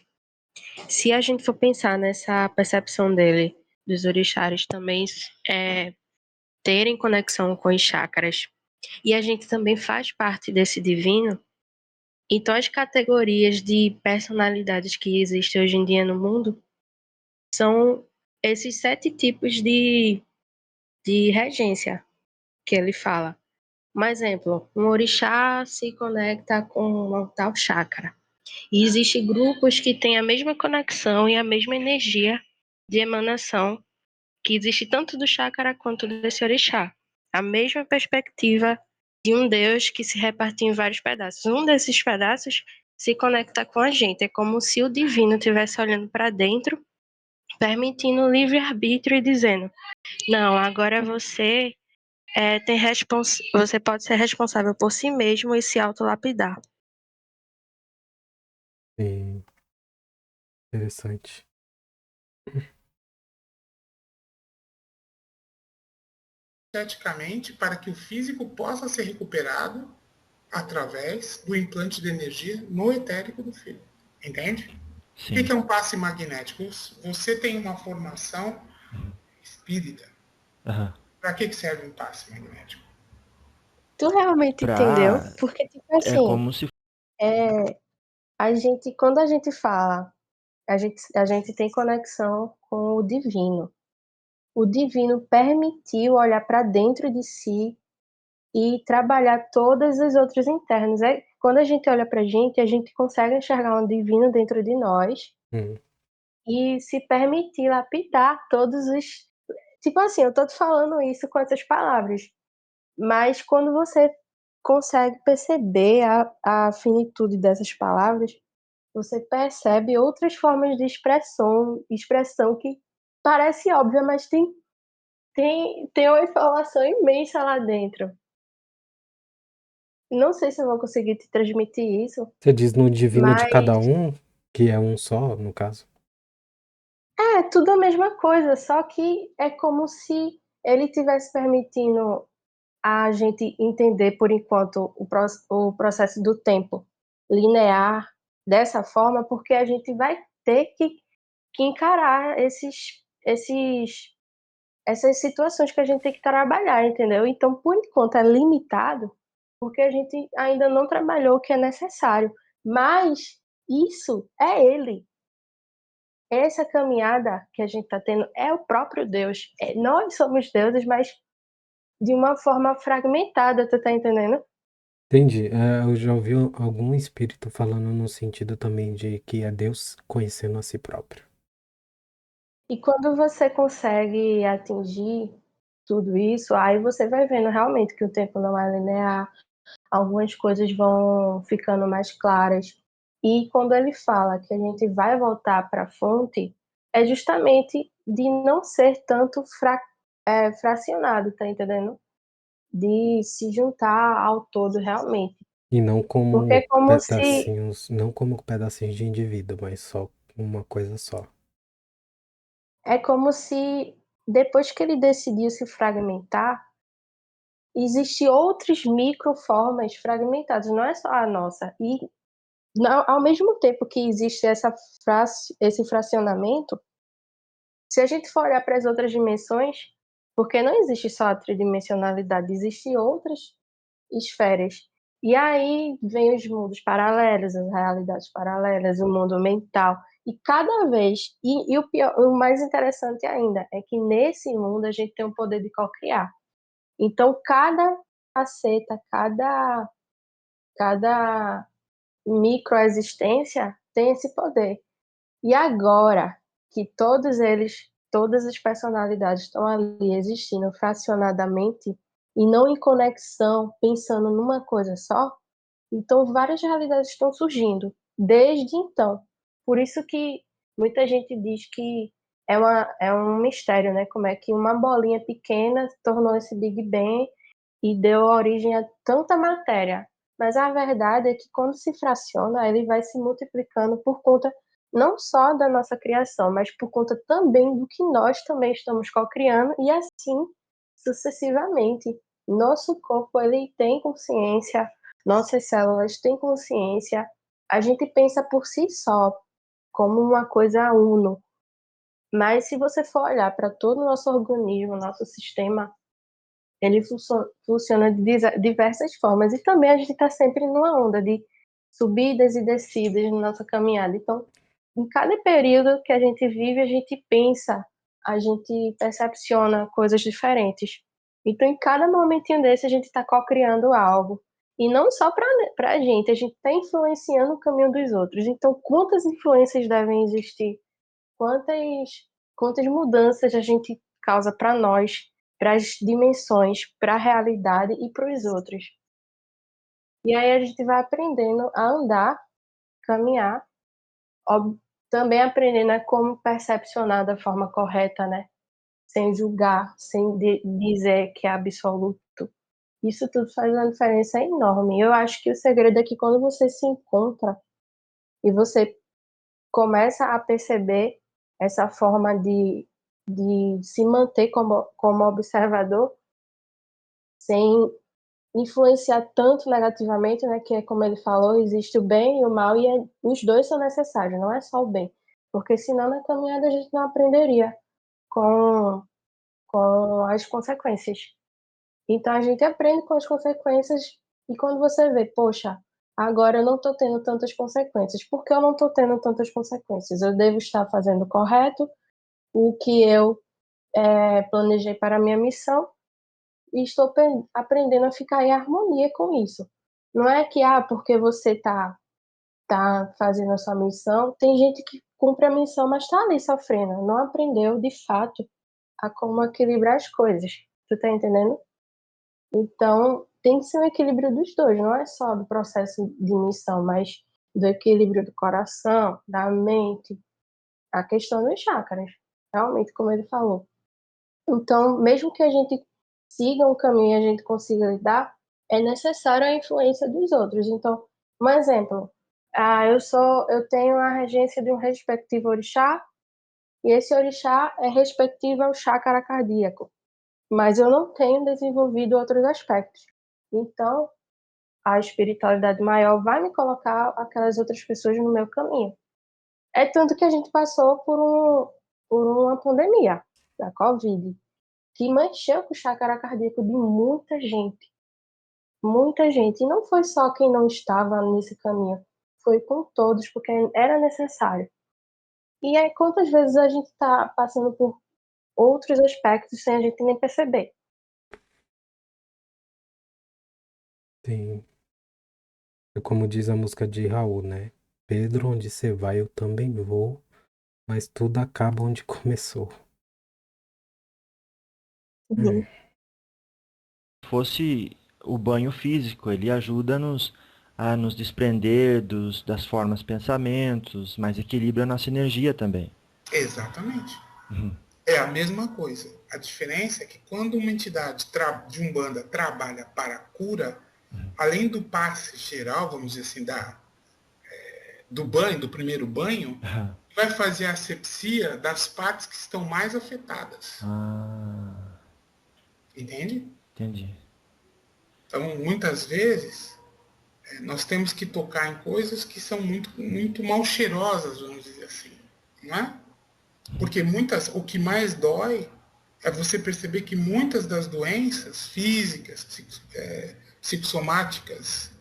Se a gente for pensar nessa percepção dele, dos orixás também terem conexão com os chakras, e a gente também faz parte desse divino, então as categorias de personalidades que existem hoje em dia no mundo são esses 7 tipos de regência que ele fala. Um exemplo, um orixá se conecta com um tal chakra. E existem grupos que têm a mesma conexão e a mesma energia de emanação que existe tanto do chakra quanto desse orixá. A mesma perspectiva de um Deus que se repartiu em vários pedaços. Um desses pedaços se conecta com a gente. É como se o divino estivesse olhando para dentro, permitindo o livre-arbítrio e dizendo: não, agora você você pode ser responsável por si mesmo e se autolapidar. Sim, interessante. Energeticamente para que o físico possa ser recuperado através do implante de energia no etérico do filho. Entende? O Sim. que é um passe magnético? Você tem uma formação espírita. Aham. Para que serve um passe magnético? Tu realmente entendeu? Pra. Porque, tipo É assim, como se. quando a gente fala, a gente tem conexão com o divino. O divino permitiu olhar para dentro de si e trabalhar todas as outras internas. Quando a gente olha para a gente consegue enxergar um divino dentro de nós Hum, e se permitir lapidar todos os. Tipo assim, eu tô te falando isso com essas palavras, mas quando você consegue perceber a finitude dessas palavras, você percebe outras formas de expressão que parece óbvia, mas tem uma informação imensa lá dentro. Não sei se eu vou conseguir te transmitir isso, Você diz no divino de mas cada um, que é um só, no caso? é tudo a mesma coisa, só que é como se ele estivesse permitindo a gente entender, por enquanto, o processo do tempo linear dessa forma, porque a gente vai ter que encarar essas situações que a gente tem que trabalhar, entendeu? Então, por enquanto, é limitado, porque a gente ainda não trabalhou o que é necessário. Mas isso é ele. essa caminhada que a gente está tendo é o próprio Deus. Nós somos deuses, mas de uma forma fragmentada, tu tá entendendo? Entendi. Eu já ouvi algum espírito falando no sentido também de que é Deus conhecendo a si próprio. E quando você consegue atingir tudo isso, aí você vai vendo realmente que o tempo não é linear, algumas coisas vão ficando mais claras. E quando ele fala que a gente vai voltar para a fonte, é justamente de não ser tanto fracionado, tá entendendo? De se juntar ao todo realmente. E não Porque como é como se pedacinhos, não como pedacinhos de indivíduo, mas só uma coisa só. é como se depois que ele decidiu se fragmentar, existem outras microformas fragmentadas, não é só a nossa. E ao mesmo tempo que existe esse fracionamento, se a gente for olhar para as outras dimensões, porque não existe só a tridimensionalidade, existem outras esferas. E aí vem os mundos paralelos, as realidades paralelas, o mundo mental. E cada vez, e o pior, o mais interessante ainda, é que nesse mundo a gente tem o poder de co-criar. Então, cada faceta, cada microexistência tem esse poder. E agora que todos eles, todas as personalidades estão ali existindo fracionadamente e não em conexão, pensando numa coisa só, então várias realidades estão surgindo desde então. Por isso que muita gente diz que é um mistério, né? Como é que uma bolinha pequena tornou esse Big Bang e deu origem a tanta matéria. Mas a verdade é que quando se fraciona, ele vai se multiplicando por conta não só da nossa criação, mas por conta também do que nós também estamos co-criando e assim sucessivamente. Nosso corpo ele tem consciência, nossas células têm consciência. A gente pensa por si só, como uma coisa uno. Mas se você for olhar para todo o nosso organismo, nosso sistema, ele funciona de diversas formas. E também a gente está sempre numa onda de subidas e descidas na nossa caminhada. Então, em cada período que a gente vive, a gente pensa, a gente percepciona coisas diferentes. Então, em cada momentinho desse, a gente está co-criando algo. E não só para a gente está influenciando o caminho dos outros. Então, quantas influências devem existir? Quantas, quantas mudanças a gente causa para nós, para as dimensões, para a realidade e para os outros. E aí a gente vai aprendendo a andar, caminhar, também aprendendo a como percepcionar da forma correta, né? Sem julgar, sem dizer que é absoluto. Isso tudo faz uma diferença enorme. Eu acho que o segredo é que quando você se encontra e você começa a perceber essa forma de se manter como observador, sem influenciar tanto negativamente, né, que é como ele falou, existe o bem e o mal, e os dois são necessários, não é só o bem, porque senão na caminhada a gente não aprenderia com, com as consequências. Então a gente aprende com as consequências, e quando você vê, poxa, agora eu não estou tendo tantas consequências. Por que eu não estou tendo tantas consequências? Eu devo estar fazendo o correto, o que eu planejei para a minha missão, e estou aprendendo a ficar em harmonia com isso. Não é que, porque você tá fazendo a sua missão, tem gente que cumpre a missão, mas está ali sofrendo, não aprendeu de fato a como equilibrar as coisas. Tu tá entendendo? Então, tem que ser um equilíbrio dos dois, não é só do processo de missão, mas do equilíbrio do coração, da mente, a questão dos chakras, realmente, como ele falou. Então, mesmo que a gente siga um caminho e a gente consiga lidar, é necessário a influência dos outros. Então, um exemplo, eu tenho a regência de um respectivo orixá, e esse orixá é respectivo ao chácara cardíaco, mas eu não tenho desenvolvido outros aspectos. Então, a espiritualidade maior vai me colocar aquelas outras pessoas no meu caminho. É tanto que a gente passou por uma pandemia da Covid, que mexeu com o chácara cardíaco de muita gente. Muita gente. E não foi só quem não estava nesse caminho, foi com todos, porque era necessário. E aí, quantas vezes a gente tá passando por outros aspectos sem a gente nem perceber? Sim. É como diz a música de Raul, né? Pedro, onde você vai, eu também vou, mas tudo acaba onde começou. Uhum. É, Fosse o banho físico, ele ajuda-nos a nos desprender das formas pensamentos, mas equilibra a nossa energia também. Exatamente. Uhum. É a mesma coisa. A diferença é que quando uma entidade de Umbanda trabalha para a cura, além do passe geral, vamos dizer assim, do banho, do primeiro banho, Aham. vai fazer a asepsia das partes que estão mais afetadas. Ah, Entende? entendi. Então, muitas vezes, nós temos que tocar em coisas que são muito, muito mal cheirosas, vamos dizer assim. Não é? Porque o que mais dói é você perceber que muitas das doenças físicas, psicossomáticas,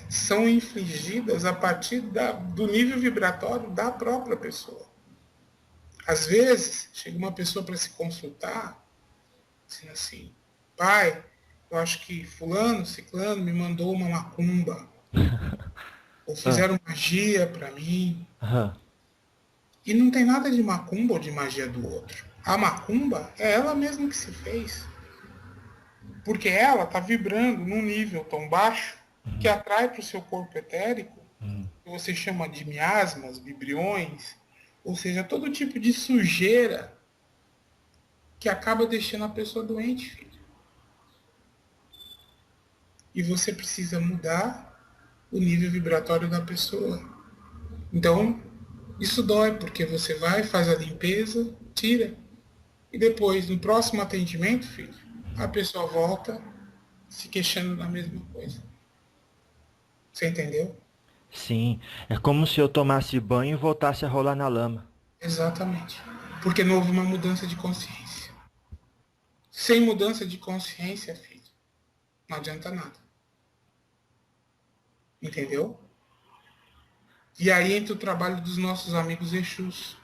são infligidas a partir do nível vibratório da própria pessoa. Às vezes, chega uma pessoa para se consultar, dizendo assim, pai, eu acho que fulano, ciclano me mandou uma macumba, ou Ah, fizeram magia para mim. aham. E não tem nada de macumba ou de magia do outro. A macumba é ela mesma que se fez. Porque ela está vibrando num nível tão baixo que atrai para o seu corpo etérico, que você chama de miasmas, vibriões, ou seja, todo tipo de sujeira que acaba deixando a pessoa doente, filho. E você precisa mudar o nível vibratório da pessoa. Então, isso dói, porque você vai, faz a limpeza, tira. E depois, no próximo atendimento, filho, a pessoa volta se queixando da mesma coisa. Você entendeu? Sim, é como se eu tomasse banho e voltasse a rolar na lama. Exatamente. Porque não houve uma mudança de consciência. Sem mudança de consciência, filho, não adianta nada. Entendeu? E aí entra o trabalho dos nossos amigos Exus.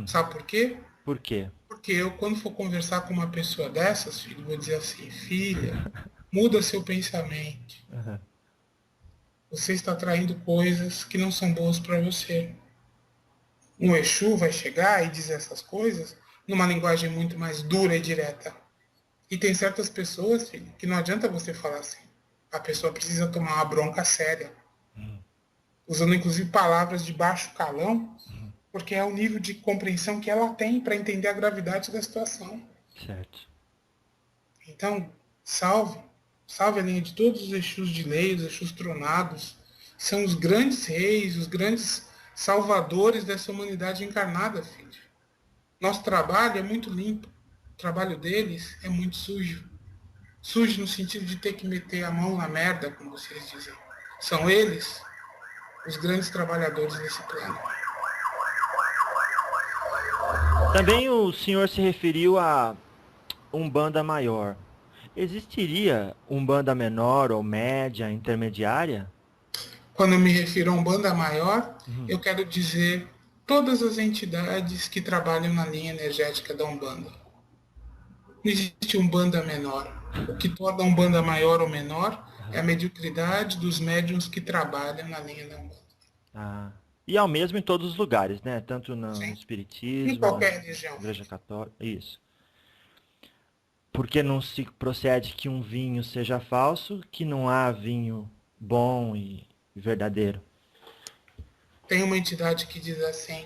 Sabe por quê? Por quê? Porque eu, quando for conversar com uma pessoa dessas, filho, vou dizer assim, filha, muda seu pensamento. Aham. Você está atraindo coisas que não são boas para você. Um Exu vai chegar e dizer essas coisas numa linguagem muito mais dura e direta. E tem certas pessoas, filho, que não adianta você falar assim. A pessoa precisa tomar uma bronca séria, usando inclusive palavras de baixo calão, porque é o nível de compreensão que ela tem para entender a gravidade da situação. Certo. Então, salve, salve a linha de todos os Exus de lei, os Exus tronados, são os grandes reis, os grandes salvadores dessa humanidade encarnada, filho. Nosso trabalho é muito limpo, o trabalho deles é muito sujo. Sujo no sentido de ter que meter a mão na merda, como vocês dizem. São eles os grandes trabalhadores desse plano. Também o senhor se referiu a Umbanda maior. Existiria Umbanda menor ou média, intermediária? Quando eu me refiro a um banda maior, Uhum. eu quero dizer todas as entidades que trabalham na linha energética da Umbanda. Não existe Umbanda menor. O que torna a Umbanda maior ou menor é a mediocridade dos médiums que trabalham na linha da Umbanda. Ah. E é o mesmo em todos os lugares, né? Tanto no Sim? Em Espiritismo, na qualquer religião, Igreja filho. Católica. Isso. Porque não se procede que um vinho seja falso, que não há vinho bom e verdadeiro. Tem uma entidade que diz assim,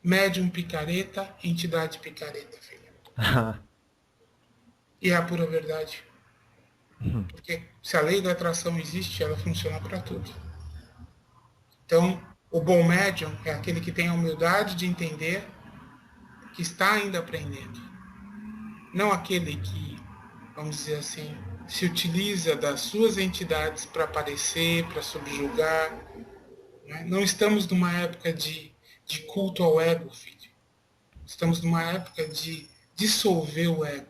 médium picareta, entidade picareta, filho. E é a pura verdade. Porque se a lei da atração existe, ela funciona para tudo. Então, o bom médium é aquele que tem a humildade de entender que está ainda aprendendo. Não aquele que, vamos dizer assim, se utiliza das suas entidades para aparecer, para subjugar. Né? Não estamos numa época de culto ao ego, filho. Estamos numa época de dissolver o ego.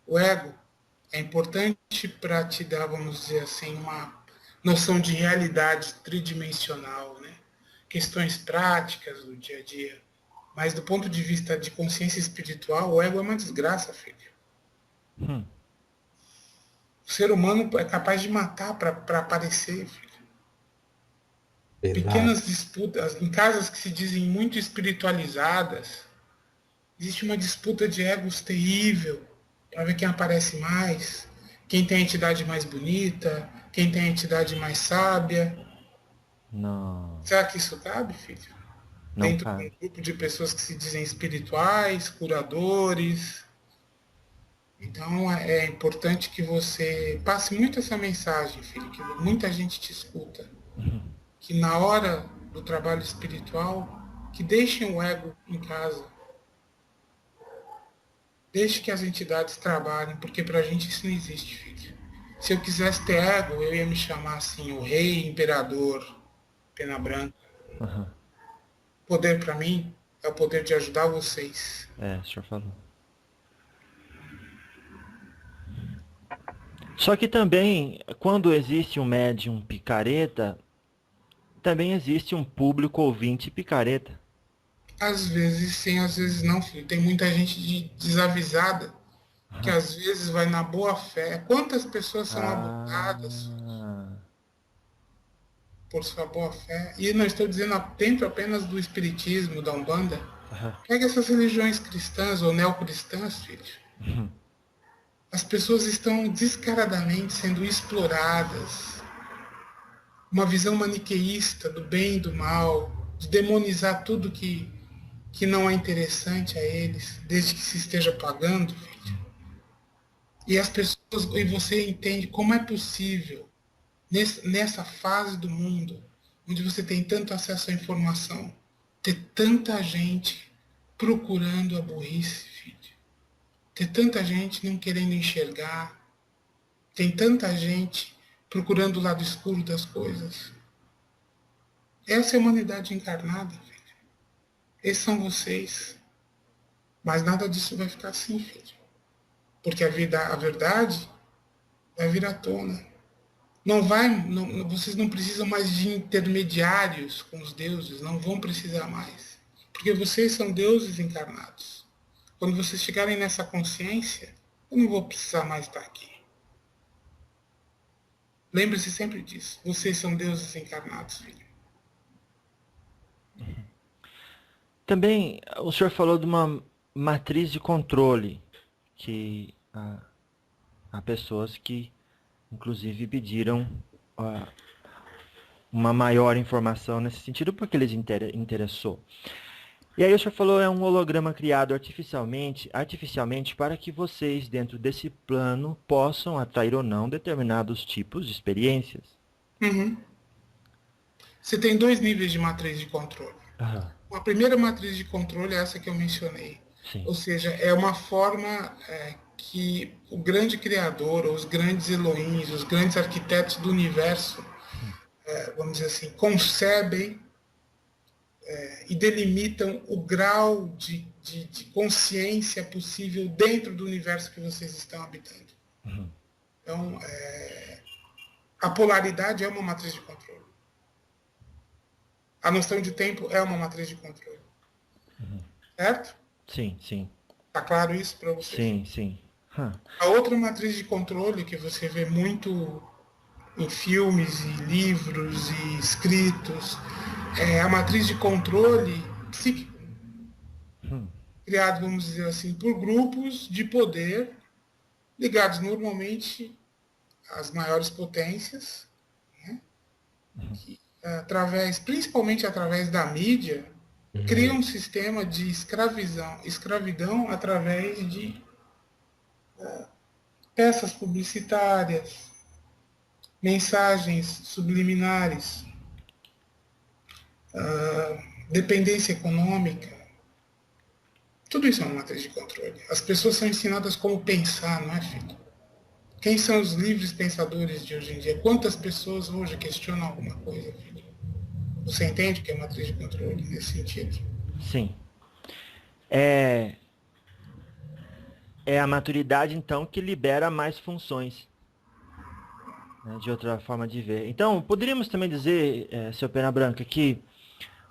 O ego é importante para te dar, vamos dizer assim, uma noção de realidade tridimensional, né? questões práticas do dia a dia. Mas do ponto de vista de consciência espiritual, o ego é uma desgraça, filho. Hum. O ser humano é capaz de matar para aparecer, filho. Verdade. Pequenas disputas, em casas que se dizem muito espiritualizadas, existe uma disputa de egos terrível para ver quem aparece mais, quem tem a entidade mais bonita, quem tem a entidade mais sábia. Não, Será que isso cabe, filho? não Dentro de um cabe. grupo de pessoas que se dizem espirituais, curadores. Então é importante que você passe muito essa mensagem, filho, que muita gente te escuta. Que na hora do trabalho espiritual, que deixem o ego em casa. Deixe que as entidades trabalhem, porque pra gente isso não existe, filho. Se eu quisesse ter ego, eu ia me chamar assim, o rei, imperador, pena branca. Aham. Poder pra mim é o poder de ajudar vocês. O senhor falou. Só que também, quando existe um médium picareta, também existe um público ouvinte picareta. Às vezes sim, às vezes não, filho. Tem muita gente desavisada que às vezes vai na boa fé. Quantas pessoas são abusadas Ah, por sua boa fé? E não estou dizendo dentro apenas do espiritismo, da Umbanda. aham. Pega essas religiões cristãs ou neocristãs, filho. As pessoas estão descaradamente sendo exploradas. Uma visão maniqueísta do bem e do mal, de demonizar tudo que não é interessante a eles, desde que se esteja pagando, filho. E as pessoas, e você entende como é possível, nessa fase do mundo, onde você tem tanto acesso à informação, ter tanta gente procurando a burrice, filho. Ter tanta gente não querendo enxergar. Tem tanta gente procurando o lado escuro das coisas. Essa é a humanidade encarnada, filho. Esses são vocês. Mas nada disso vai ficar assim, filho. Porque a verdade vai vir à tona. Vocês não precisam mais de intermediários com os deuses, não vão precisar mais. Porque vocês são deuses encarnados. Quando vocês chegarem nessa consciência, eu não vou precisar mais estar aqui. Lembre-se sempre disso. Vocês são deuses encarnados, filho. Também o senhor falou de uma matriz de controle, que há pessoas que, inclusive, pediram uma maior informação nesse sentido porque lhes interessou. E aí o senhor falou é um holograma criado artificialmente para que vocês, dentro desse plano, possam atrair ou não determinados tipos de experiências. Uhum. Você tem 2 níveis de matriz de controle. Aham. A primeira matriz de controle é essa que eu mencionei. Sim. Ou seja, é uma forma que o grande criador, os grandes Elohims, os grandes arquitetos do universo, vamos dizer assim, concebem e delimitam o grau de consciência possível dentro do universo que vocês estão habitando. Uhum. Então, a polaridade é uma matriz de controle. A noção de tempo é uma matriz de controle. Certo? Sim, sim. Tá claro isso para vocês? Sim, sim. A outra matriz de controle que você vê muito em filmes e livros e escritos é a matriz de controle psíquico. Criado, vamos dizer assim, por grupos de poder ligados normalmente às maiores potências, né? Que, principalmente através da mídia, cria um sistema de escravidão através de peças publicitárias, mensagens subliminares, dependência econômica. Tudo isso é uma matriz de controle. As pessoas são ensinadas como pensar, não é, filho? Quem são os livres pensadores de hoje em dia? Quantas pessoas hoje questionam alguma coisa, filho? Você entende o que é matriz de controle nesse sentido? Sim. É a maturidade, então, que libera mais funções. Né, de outra forma de ver. Então, poderíamos também dizer, seu Pena Branca, que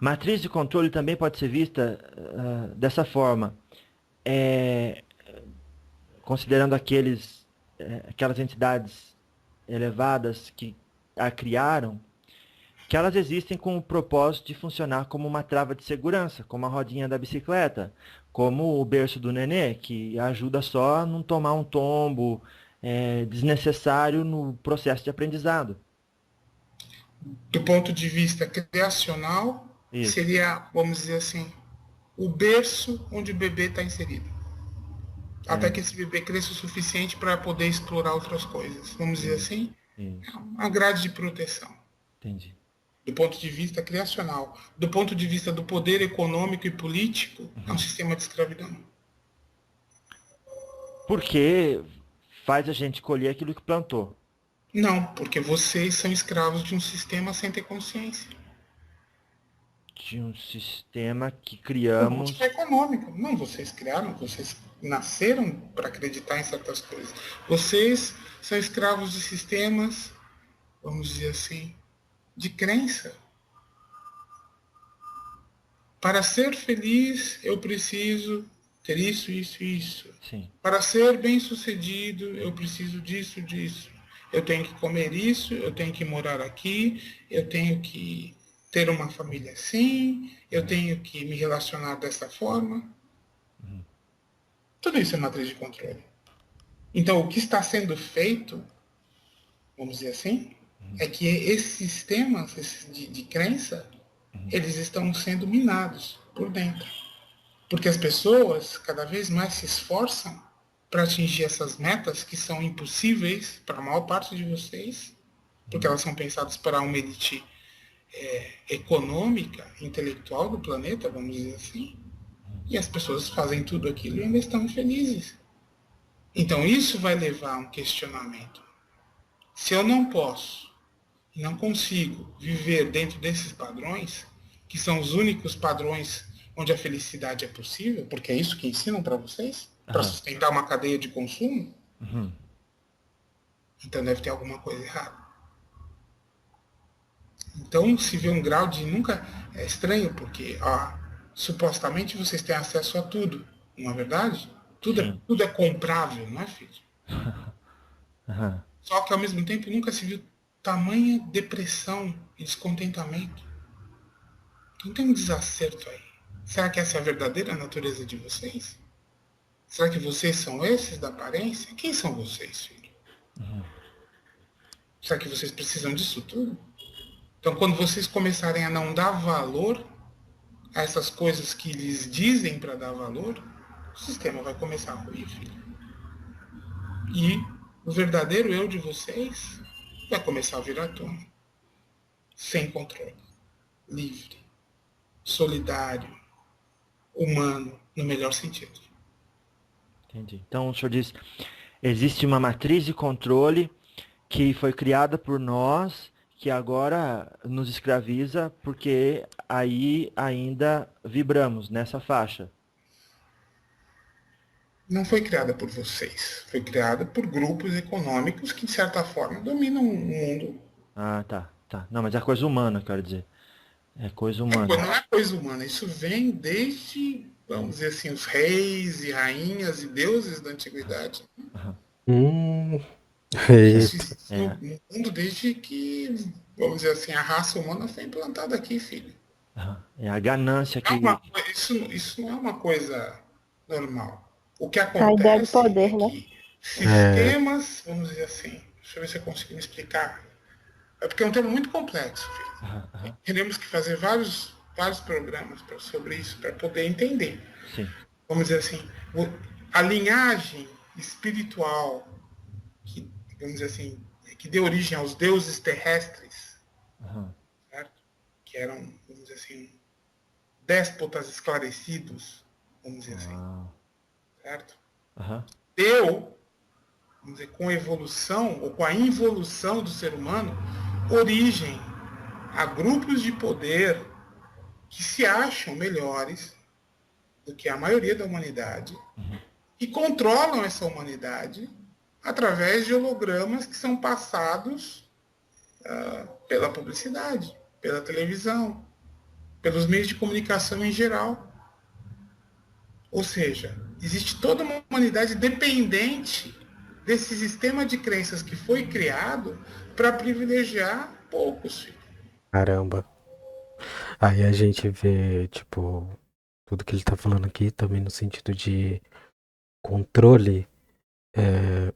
Matriz de controle também pode ser vista dessa forma. Considerando aquelas entidades elevadas que a criaram, que elas existem com o propósito de funcionar como uma trava de segurança, como a rodinha da bicicleta, como o berço do nenê, que ajuda só a não tomar um tombo desnecessário no processo de aprendizado. Do ponto de vista criacional, Isso. seria, vamos dizer assim, o berço onde o bebê está inserido. Até que esse bebê cresça o suficiente para poder explorar outras coisas. Vamos dizer assim, Isso. uma grade de proteção. Entendi. Do ponto de vista criacional. Do ponto de vista do poder econômico e político, é um sistema de escravidão. Porque faz a gente colher aquilo que plantou. Não, porque vocês são escravos de um sistema sem ter consciência. De um sistema que Do criamos. ponto econômico. Não, vocês criaram, vocês nasceram para acreditar em certas coisas. Vocês são escravos de sistemas, vamos dizer assim, de crença. Para ser feliz, eu preciso ter isso, isso e isso. Sim. Para ser bem-sucedido, eu preciso disso, disso. Eu tenho que comer isso, eu tenho que morar aqui, eu tenho que ter uma família assim, eu tenho que me relacionar dessa forma. Tudo isso é matriz de controle. Então, o que está sendo feito, vamos dizer assim, é que esses sistemas de crença, eles estão sendo minados por dentro. Porque as pessoas cada vez mais se esforçam para atingir essas metas que são impossíveis para a maior parte de vocês, porque elas são pensadas para uma elite econômica, intelectual do planeta, vamos dizer assim, e as pessoas fazem tudo aquilo e ainda estão infelizes. Então isso vai levar a um questionamento. Se eu não posso, não consigo viver dentro desses padrões, que são os únicos padrões onde a felicidade é possível, porque é isso que ensinam para vocês, para sustentar uma cadeia de consumo, então deve ter alguma coisa errada. Então se vê um grau de nunca... É estranho, porque supostamente vocês têm acesso a tudo, não é verdade? Tudo é comprável, não é, filho? Só que ao mesmo tempo nunca se viu tamanha depressão e descontentamento. Então tem um desacerto aí. Será que essa é a verdadeira natureza de vocês? Será que vocês são esses da aparência? Quem são vocês, filho? Será que vocês precisam disso tudo? Então, quando vocês começarem a não dar valor a essas coisas que lhes dizem para dar valor, o sistema vai começar a ruir, filho. E o verdadeiro eu de vocês vai começar a vir à tona. Sem controle. Livre. Solidário. Humano, no melhor sentido. Entendi. Então o senhor diz, existe uma matriz de controle que foi criada por nós, que agora nos escraviza, porque aí ainda vibramos nessa faixa. Não foi criada por vocês. Foi criada por grupos econômicos que, de certa forma, dominam o mundo. Ah, tá. Não, mas é coisa humana, quero dizer. É coisa humana. Não é coisa humana. Isso vem desde, vamos dizer assim, os reis e rainhas e deuses da antiguidade. Isso existe no mundo desde que, vamos dizer assim, a raça humana foi implantada aqui, filho. É a ganância que... Isso não é uma coisa normal. O que A ideia de acontece poder, é né? que sistemas, vamos dizer assim, deixa eu ver se eu consigo me explicar. É porque é um tema muito complexo, filho. Teremos que fazer vários programas sobre isso, para poder entender. Sim. Vamos dizer assim, a linhagem espiritual que, vamos dizer assim, que deu origem aos deuses terrestres, certo? Que eram, vamos dizer assim, déspotas esclarecidos, vamos dizer assim, certo? Deu, vamos dizer, com a evolução, ou com a involução do ser humano, origem a grupos de poder que se acham melhores do que a maioria da humanidade e controlam essa humanidade através de hologramas que são passados pela publicidade, pela televisão, pelos meios de comunicação em geral. Ou seja, existe toda uma humanidade dependente desse sistema de crenças que foi criado para privilegiar poucos. Caramba. Aí a gente vê, tipo, tudo que ele tá falando aqui também no sentido de controle, é,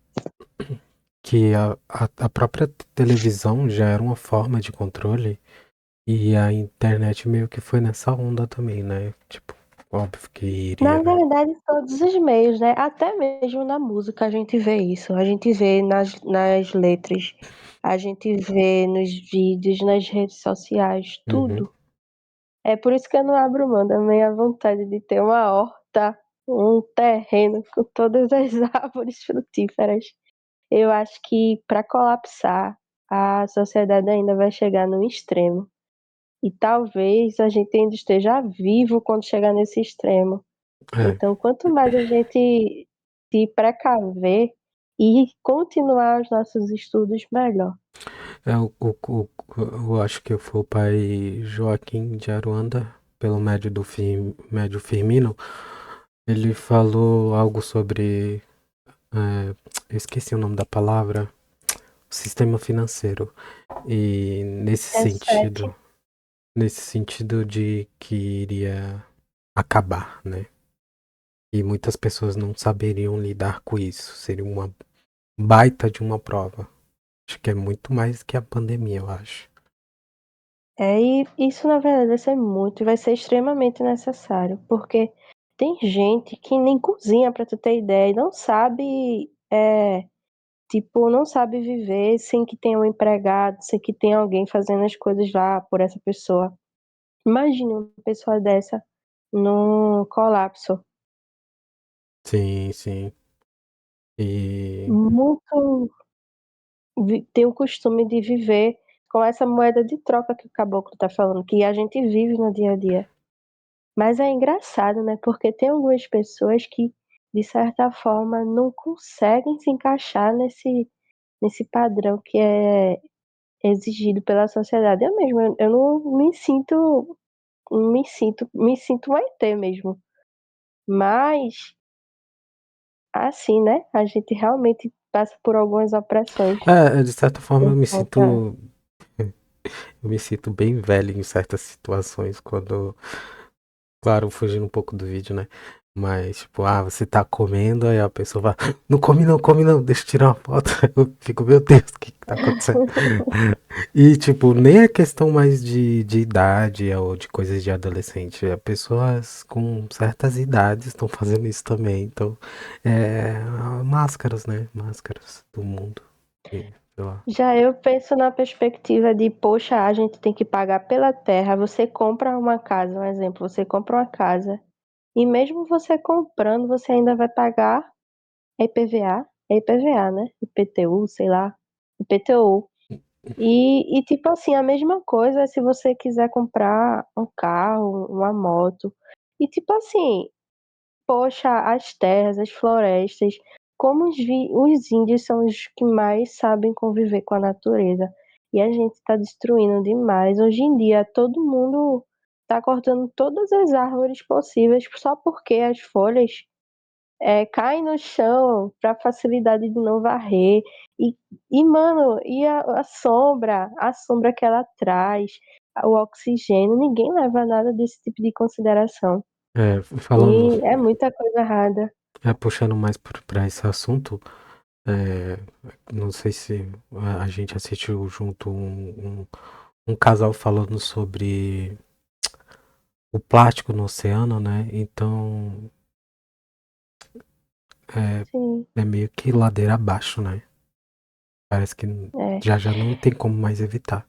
que a própria televisão já era uma forma de controle e a internet meio que foi nessa onda também, né? Tipo, óbvio que Na iria. verdade, todos os meios, né? Até mesmo na música a gente vê isso. A gente vê nas letras, a gente vê nos vídeos, nas redes sociais, Uhum. tudo. É por isso que eu não abro mão da minha vontade de ter uma horta, um terreno com todas as árvores frutíferas. Eu acho que para colapsar, a sociedade ainda vai chegar num extremo. E talvez a gente ainda esteja vivo quando chegar nesse extremo. É, Então, quanto mais a gente se precaver e continuar os nossos estudos, melhor. eu acho que foi o pai Joaquim de Aruanda, pelo médio Firmino, ele falou algo sobre, eu esqueci o nome da palavra, sistema financeiro. E Reset. nesse sentido de que iria acabar, né? E muitas pessoas não saberiam lidar com isso. Seria uma baita de uma prova. Acho que é muito mais que a pandemia, eu acho. E isso na verdade vai ser muito, vai ser extremamente necessário, porque tem gente que nem cozinha, pra tu ter ideia, e não sabe, tipo, não sabe viver sem que tenha um empregado, sem que tenha alguém fazendo as coisas lá por essa pessoa. Imagine uma pessoa dessa num colapso. Sim, sim. E Muito tem o costume de viver com essa moeda de troca que o caboclo tá falando, que a gente vive no dia a dia. Mas é engraçado, né? Porque tem algumas pessoas que, de certa forma, não conseguem se encaixar nesse padrão que é exigido pela sociedade. Eu mesmo, eu não me sinto um ET mesmo. Mas, assim, né? A gente realmente passa por algumas opressões de certa forma por conta. eu me sinto bem velho em certas situações quando, claro, fugindo um pouco do vídeo, né? Mas, tipo, você tá comendo, aí a pessoa vai, não, come não, deixa eu tirar uma foto. Eu fico, meu Deus, o que que tá acontecendo? E, tipo, nem é questão mais de idade ou de coisas de adolescente. É pessoas com certas idades estão fazendo isso também. Então, é, máscaras, né? Máscaras do mundo. E, sei lá. Já eu penso na perspectiva de, poxa, a gente tem que pagar pela terra. Você compra uma casa, um exemplo, você compra uma casa, e mesmo você comprando, você ainda vai pagar IPVA, é IPVA, né? IPTU, sei lá, IPTU. E tipo assim, a mesma coisa é se você quiser comprar um carro, uma moto. E tipo assim, poxa, as terras, as florestas, como os índios são os que mais sabem conviver com a natureza. E a gente está destruindo demais. Hoje em dia, todo mundo está cortando todas as árvores possíveis só porque as folhas caem no chão para facilidade de não varrer. Mano, a sombra que ela traz, o oxigênio, ninguém leva nada desse tipo de consideração. Falando, E é muita coisa errada. puxando mais pra esse assunto, é, não sei se a gente assistiu junto um casal falando sobre o plástico no oceano, né? Então, é, Sim, é meio que ladeira abaixo, né? Parece que é. já não tem como mais evitar.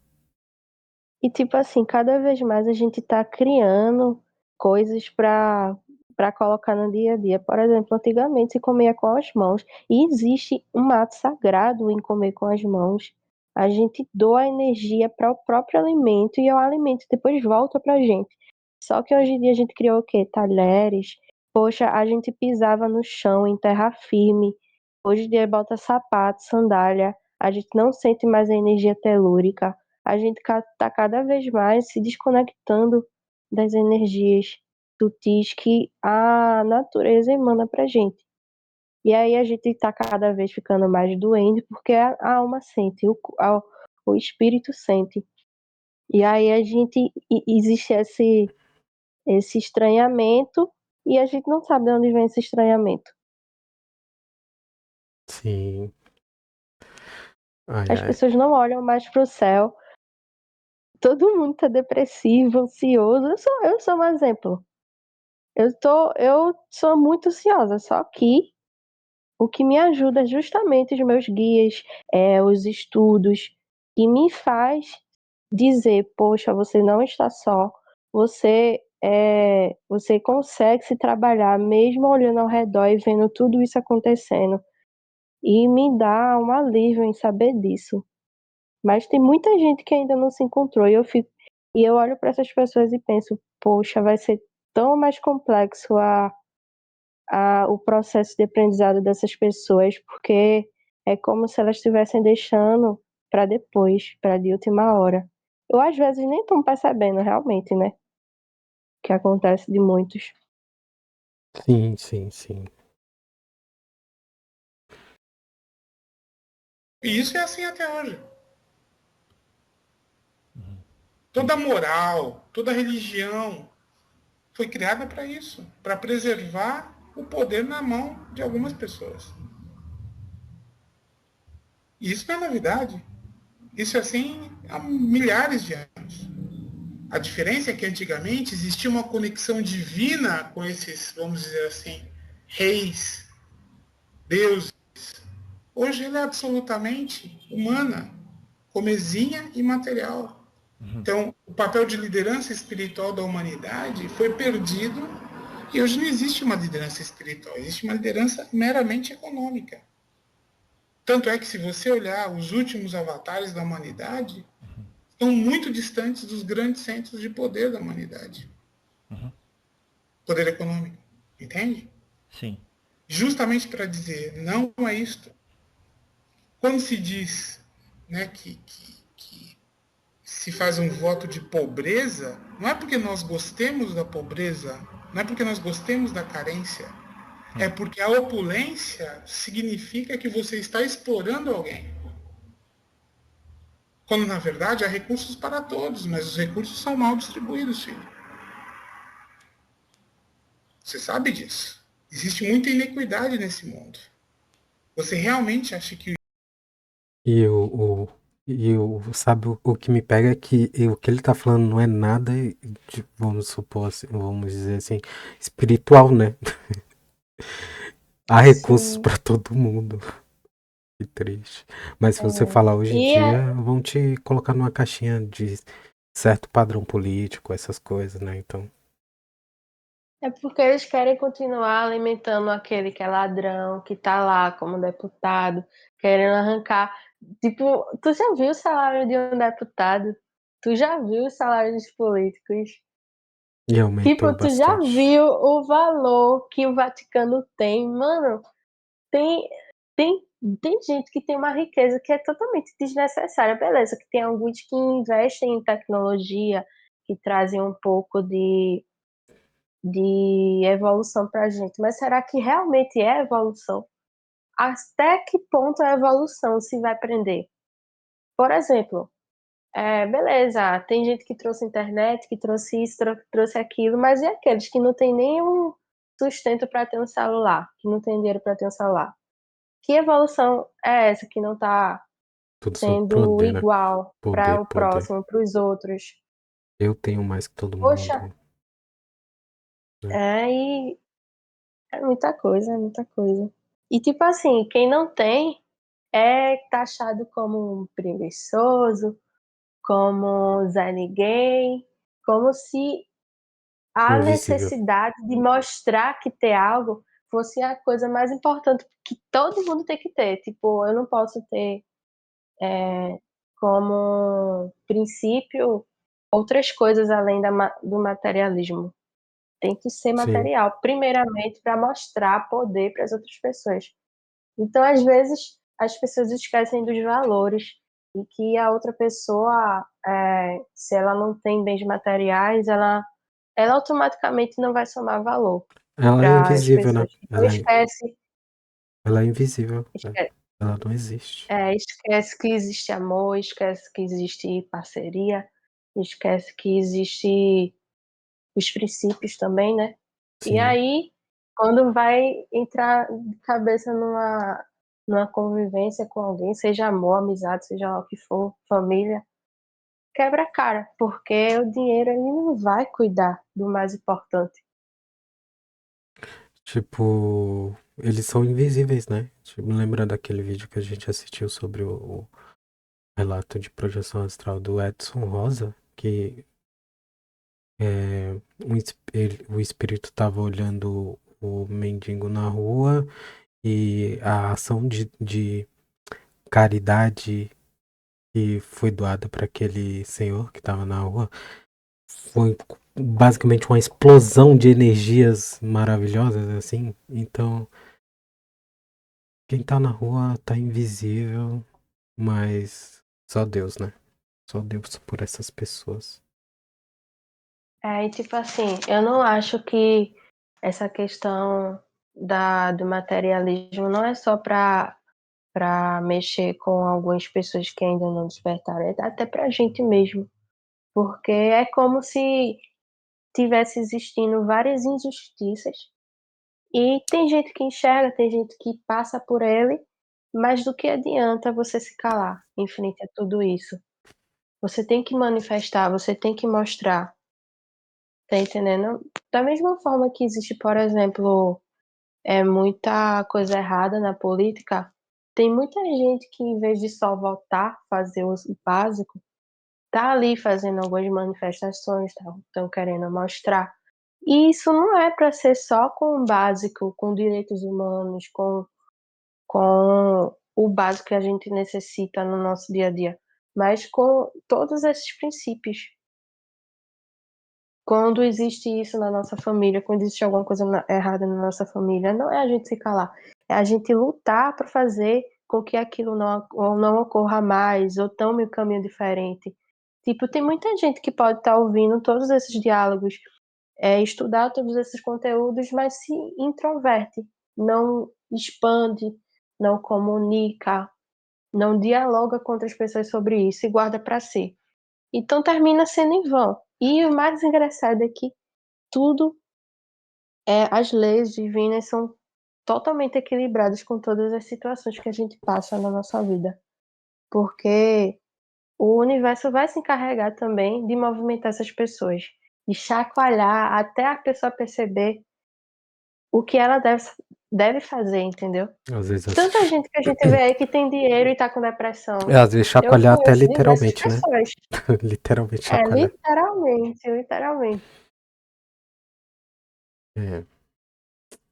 E tipo assim, cada vez mais a gente tá criando coisas para colocar no dia a dia. Por exemplo, antigamente se comia com as mãos e existe um ato sagrado em comer com as mãos. A gente doa energia para o próprio alimento e o alimento depois volta pra gente. Só que hoje em dia a gente criou o quê? Talheres. Poxa, a gente pisava no chão em terra firme. Hoje em dia bota sapato, sandália. A gente não sente mais a energia telúrica. A gente está cada vez mais se desconectando das energias sutis que a natureza emana pra gente. E aí a gente tá cada vez ficando mais doente, porque a alma sente, o espírito sente. E aí existe esse estranhamento, e a gente não sabe de onde vem esse estranhamento. Sim. Ai, As ai. pessoas não olham mais pro céu. Todo mundo tá depressivo, ansioso. Eu sou um exemplo. Eu sou muito ansiosa, só que o que me ajuda é justamente os meus guias, os estudos, e me faz dizer, poxa, você não está só, você consegue se trabalhar mesmo olhando ao redor e vendo tudo isso acontecendo. E me dá um alívio em saber disso. Mas tem muita gente que ainda não se encontrou, e eu olho para essas pessoas e penso, poxa, vai ser tão mais complexo o processo de aprendizado dessas pessoas, porque é como se elas estivessem deixando para depois, para de última hora. Eu às vezes nem estou percebendo realmente, né? Que acontece de muitos. Sim, sim, sim. E isso é assim até hoje. Toda moral, toda religião foi criada para isso, para preservar o poder na mão de algumas pessoas. E isso não é novidade. Isso é assim há milhares de anos. A diferença é que antigamente existia uma conexão divina com esses, vamos dizer assim, reis, deuses. Hoje ela é absolutamente humana, comezinha e material. Então, o papel de liderança espiritual da humanidade foi perdido e hoje não existe uma liderança espiritual, existe uma liderança meramente econômica. Tanto é que, se você olhar os últimos avatares da humanidade, estão muito distantes dos grandes centros de poder da humanidade. Poder econômico, entende? Sim. Justamente para dizer, não é isto. Quando se diz, né, que se faz um voto de pobreza, não é porque nós gostemos da pobreza, não é porque nós gostemos da carência, é porque a opulência significa que você está explorando alguém. Quando, na verdade, há recursos para todos, mas os recursos são mal distribuídos, filho. Você sabe disso. Existe muita iniquidade nesse mundo. Você realmente acha que... E sabe, o que me pega é que o que ele tá falando não é nada de, vamos supor assim, vamos dizer assim, espiritual, né? Há recursos Sim. para todo mundo. Que triste. Mas se você É. falar hoje em E dia, vão te colocar numa caixinha de certo padrão político, essas coisas, né? Então, é porque eles querem continuar alimentando aquele que é ladrão, que tá lá como deputado, querendo arrancar. Tipo, tu já viu o salário de um deputado? Tu já viu o salário dos políticos? e aumentou Tipo, tu já bastante. viu o valor que o Vaticano tem? Mano, tem, tem, tem gente que tem uma riqueza que é totalmente desnecessária. Beleza, que tem alguns que investem em tecnologia, que trazem um pouco de evolução para a gente. Mas será que realmente é evolução? Até que ponto a evolução se vai prender? Por exemplo, beleza, tem gente que trouxe internet, que trouxe isso, trouxe aquilo, mas e aqueles que não tem nenhum sustento para ter um celular, que não tem dinheiro para ter um celular? Que evolução é essa que não está Tudo sob sendo poder, né? igual para Poder, o poder. próximo, para os outros? Eu tenho mais que todo Poxa, mundo, né? e é muita coisa, é muita coisa. E tipo assim, quem não tem é taxado como um preguiçoso, como Zé Ninguém, como se a Invisível. necessidade de mostrar que ter algo fosse a coisa mais importante que todo mundo tem que ter. Tipo, eu não posso ter como princípio outras coisas além do materialismo. Tem que ser Sim, material, primeiramente, para mostrar poder para as outras pessoas. Então, às vezes, as pessoas esquecem dos valores e que a outra pessoa, se ela não tem bens materiais, ela ela automaticamente não vai somar valor Ela é para as invisível, né? pessoas. Então Ela é invisível. esquece, Ela não existe. esquece que existe amor, esquece que existe parceria, esquece que existe os princípios também, né. E Sim. aí, quando vai entrar de cabeça numa convivência com alguém, seja amor, amizade, seja lá o que for, família, quebra a cara, porque o dinheiro ele não vai cuidar do mais importante. Tipo, eles são invisíveis, né? Tipo, lembra daquele vídeo que a gente assistiu sobre o relato de projeção astral do Edson Rosa? Que o espírito estava olhando o mendigo na rua e a ação de caridade que foi doada para aquele senhor que estava na rua foi basicamente uma explosão de energias maravilhosas, assim. Então, quem tá na rua tá invisível, mas só Deus, né? Só Deus por essas pessoas. E tipo assim, eu não acho que essa questão do materialismo não é só para mexer com algumas pessoas que ainda não despertaram, é até pra gente mesmo, porque é como se tivesse existindo várias injustiças, e tem gente que enxerga, tem gente que passa por ele, mas do que adianta você se calar em frente a tudo isso? Você tem que manifestar, você tem que mostrar, tá entendendo? Da mesma forma que existe, por exemplo, muita coisa errada na política, tem muita gente que em vez de só votar, fazer o básico, tá ali fazendo algumas manifestações, estão querendo mostrar. E isso não é para ser só com o básico, com direitos humanos, com o básico que a gente necessita no nosso dia a dia, mas com todos esses princípios. Quando existe isso na nossa família, quando existe alguma coisa errada na nossa família, não é a gente se calar, é a gente lutar para fazer com que aquilo não ocorra mais, ou tome um caminho diferente. Tipo, tem muita gente que pode estar ouvindo todos esses diálogos, estudar todos esses conteúdos, mas se introverte, não expande, não comunica, não dialoga com outras pessoas sobre isso e guarda para si. Então termina sendo em vão. E o mais engraçado é que tudo, as leis divinas são totalmente equilibradas com todas as situações que a gente passa na nossa vida, porque o universo vai se encarregar também de movimentar essas pessoas, de chacoalhar até a pessoa perceber o que ela deve fazer, entendeu? Às vezes Tanta assistir. gente que a gente vê aí que tem dinheiro e tá com depressão. Às vezes Eu chacoalhar até conheço diversas literalmente, né? pessoas. Literalmente chacoalhar. Literalmente, literalmente. É,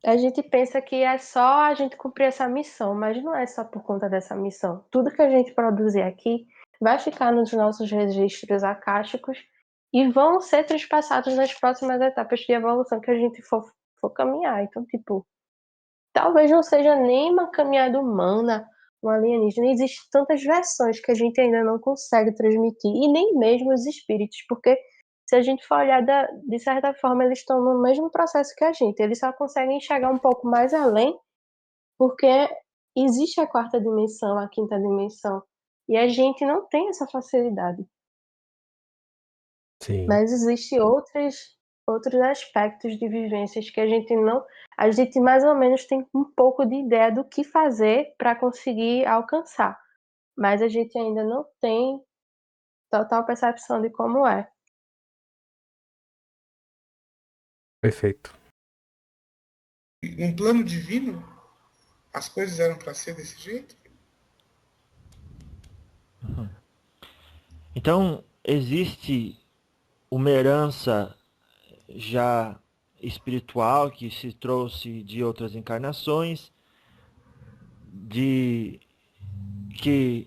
A gente pensa que é só a gente cumprir essa missão, mas não é só por conta dessa missão. Tudo que a gente produzir aqui vai ficar nos nossos registros acásticos e vão ser transpassados nas próximas etapas de evolução que a gente for caminhar. Então, tipo, talvez não seja nem uma caminhada humana, um alienígena. Existem tantas versões que a gente ainda não consegue transmitir, e nem mesmo os espíritos, porque se a gente for olhar de certa forma, eles estão no mesmo processo que a gente. Eles só conseguem chegar um pouco mais além, porque existe a quarta dimensão, a quinta dimensão, e a gente não tem essa facilidade. sim. Mas existe outros aspectos de vivências que a gente mais ou menos tem um pouco de ideia do que fazer para conseguir alcançar, mas a gente ainda não tem total percepção de como é. Perfeito. Um plano divino, as coisas eram para ser desse jeito? Então, existe uma herança já espiritual que se trouxe de outras encarnações, de que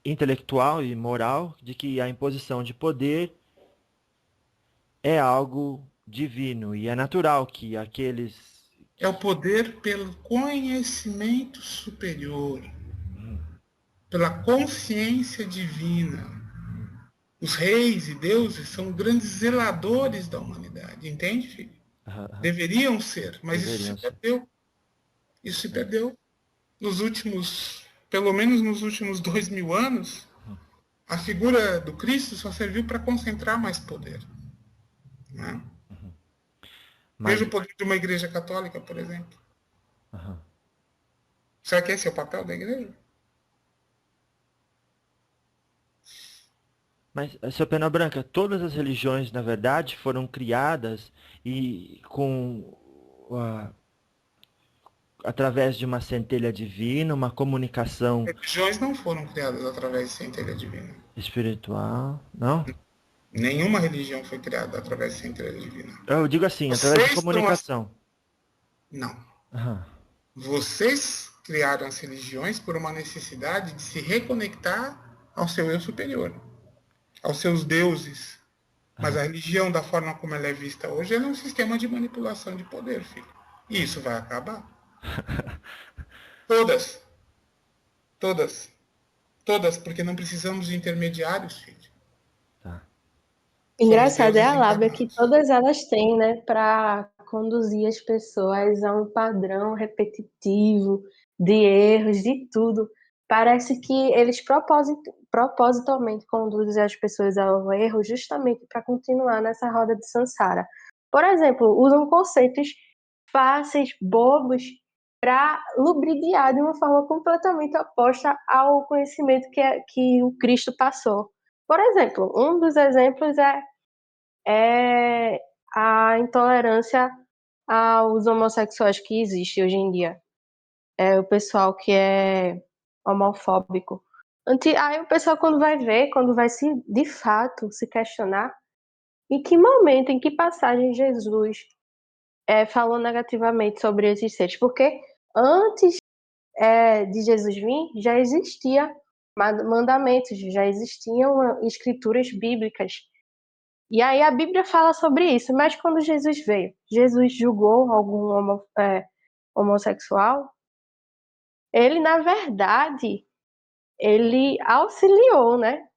intelectual e moral, de que a imposição de poder é algo divino e é natural que aqueles. É o poder pelo conhecimento superior, pela consciência divina. Os reis e deuses são grandes zeladores da humanidade, entende, filho? Deveriam ser, mas isso se perdeu. Isso se perdeu. Nos últimos, pelo menos nos últimos 2000 anos, a figura do Cristo só serviu para concentrar mais poder. Né? Veja o poder de uma igreja católica, por exemplo. Será que esse é o papel da igreja? Mas, Sr. Pena Branca, todas as religiões, na verdade, foram criadas e através de uma centelha divina, uma comunicação Religiões não foram criadas através de centelha divina. espiritual, não? Nenhuma religião foi criada através de centelha divina. Eu digo assim, através de comunicação. Não. Vocês criaram as religiões por uma necessidade de se reconectar ao seu eu superior, aos seus deuses. Mas a religião, da forma como ela é vista hoje, é um sistema de manipulação de poder, filho. E isso vai acabar. Todas. Todas. Todas, porque não precisamos de intermediários, filho. Engraçado é a lábia que todas elas têm, né, para conduzir as pessoas a um padrão repetitivo de erros, de tudo. Parece que eles propositalmente conduzem as pessoas ao erro justamente para continuar nessa roda de samsara. Por exemplo, usam conceitos fáceis, bobos, para lubridiar de uma forma completamente oposta ao conhecimento que o Cristo passou. Por exemplo, um dos exemplos é a intolerância aos homossexuais que existe hoje em dia. É o pessoal que é homofóbico. Aí o pessoal, quando vai ver, quando vai de fato se questionar, em que momento, em que passagem Jesus falou negativamente sobre esses seres? Porque antes de Jesus vir, já existia mandamentos, já existiam escrituras bíblicas. E aí a Bíblia fala sobre isso, mas quando Jesus veio, Jesus julgou algum homossexual? Ele, na verdade, ele auxiliou, né?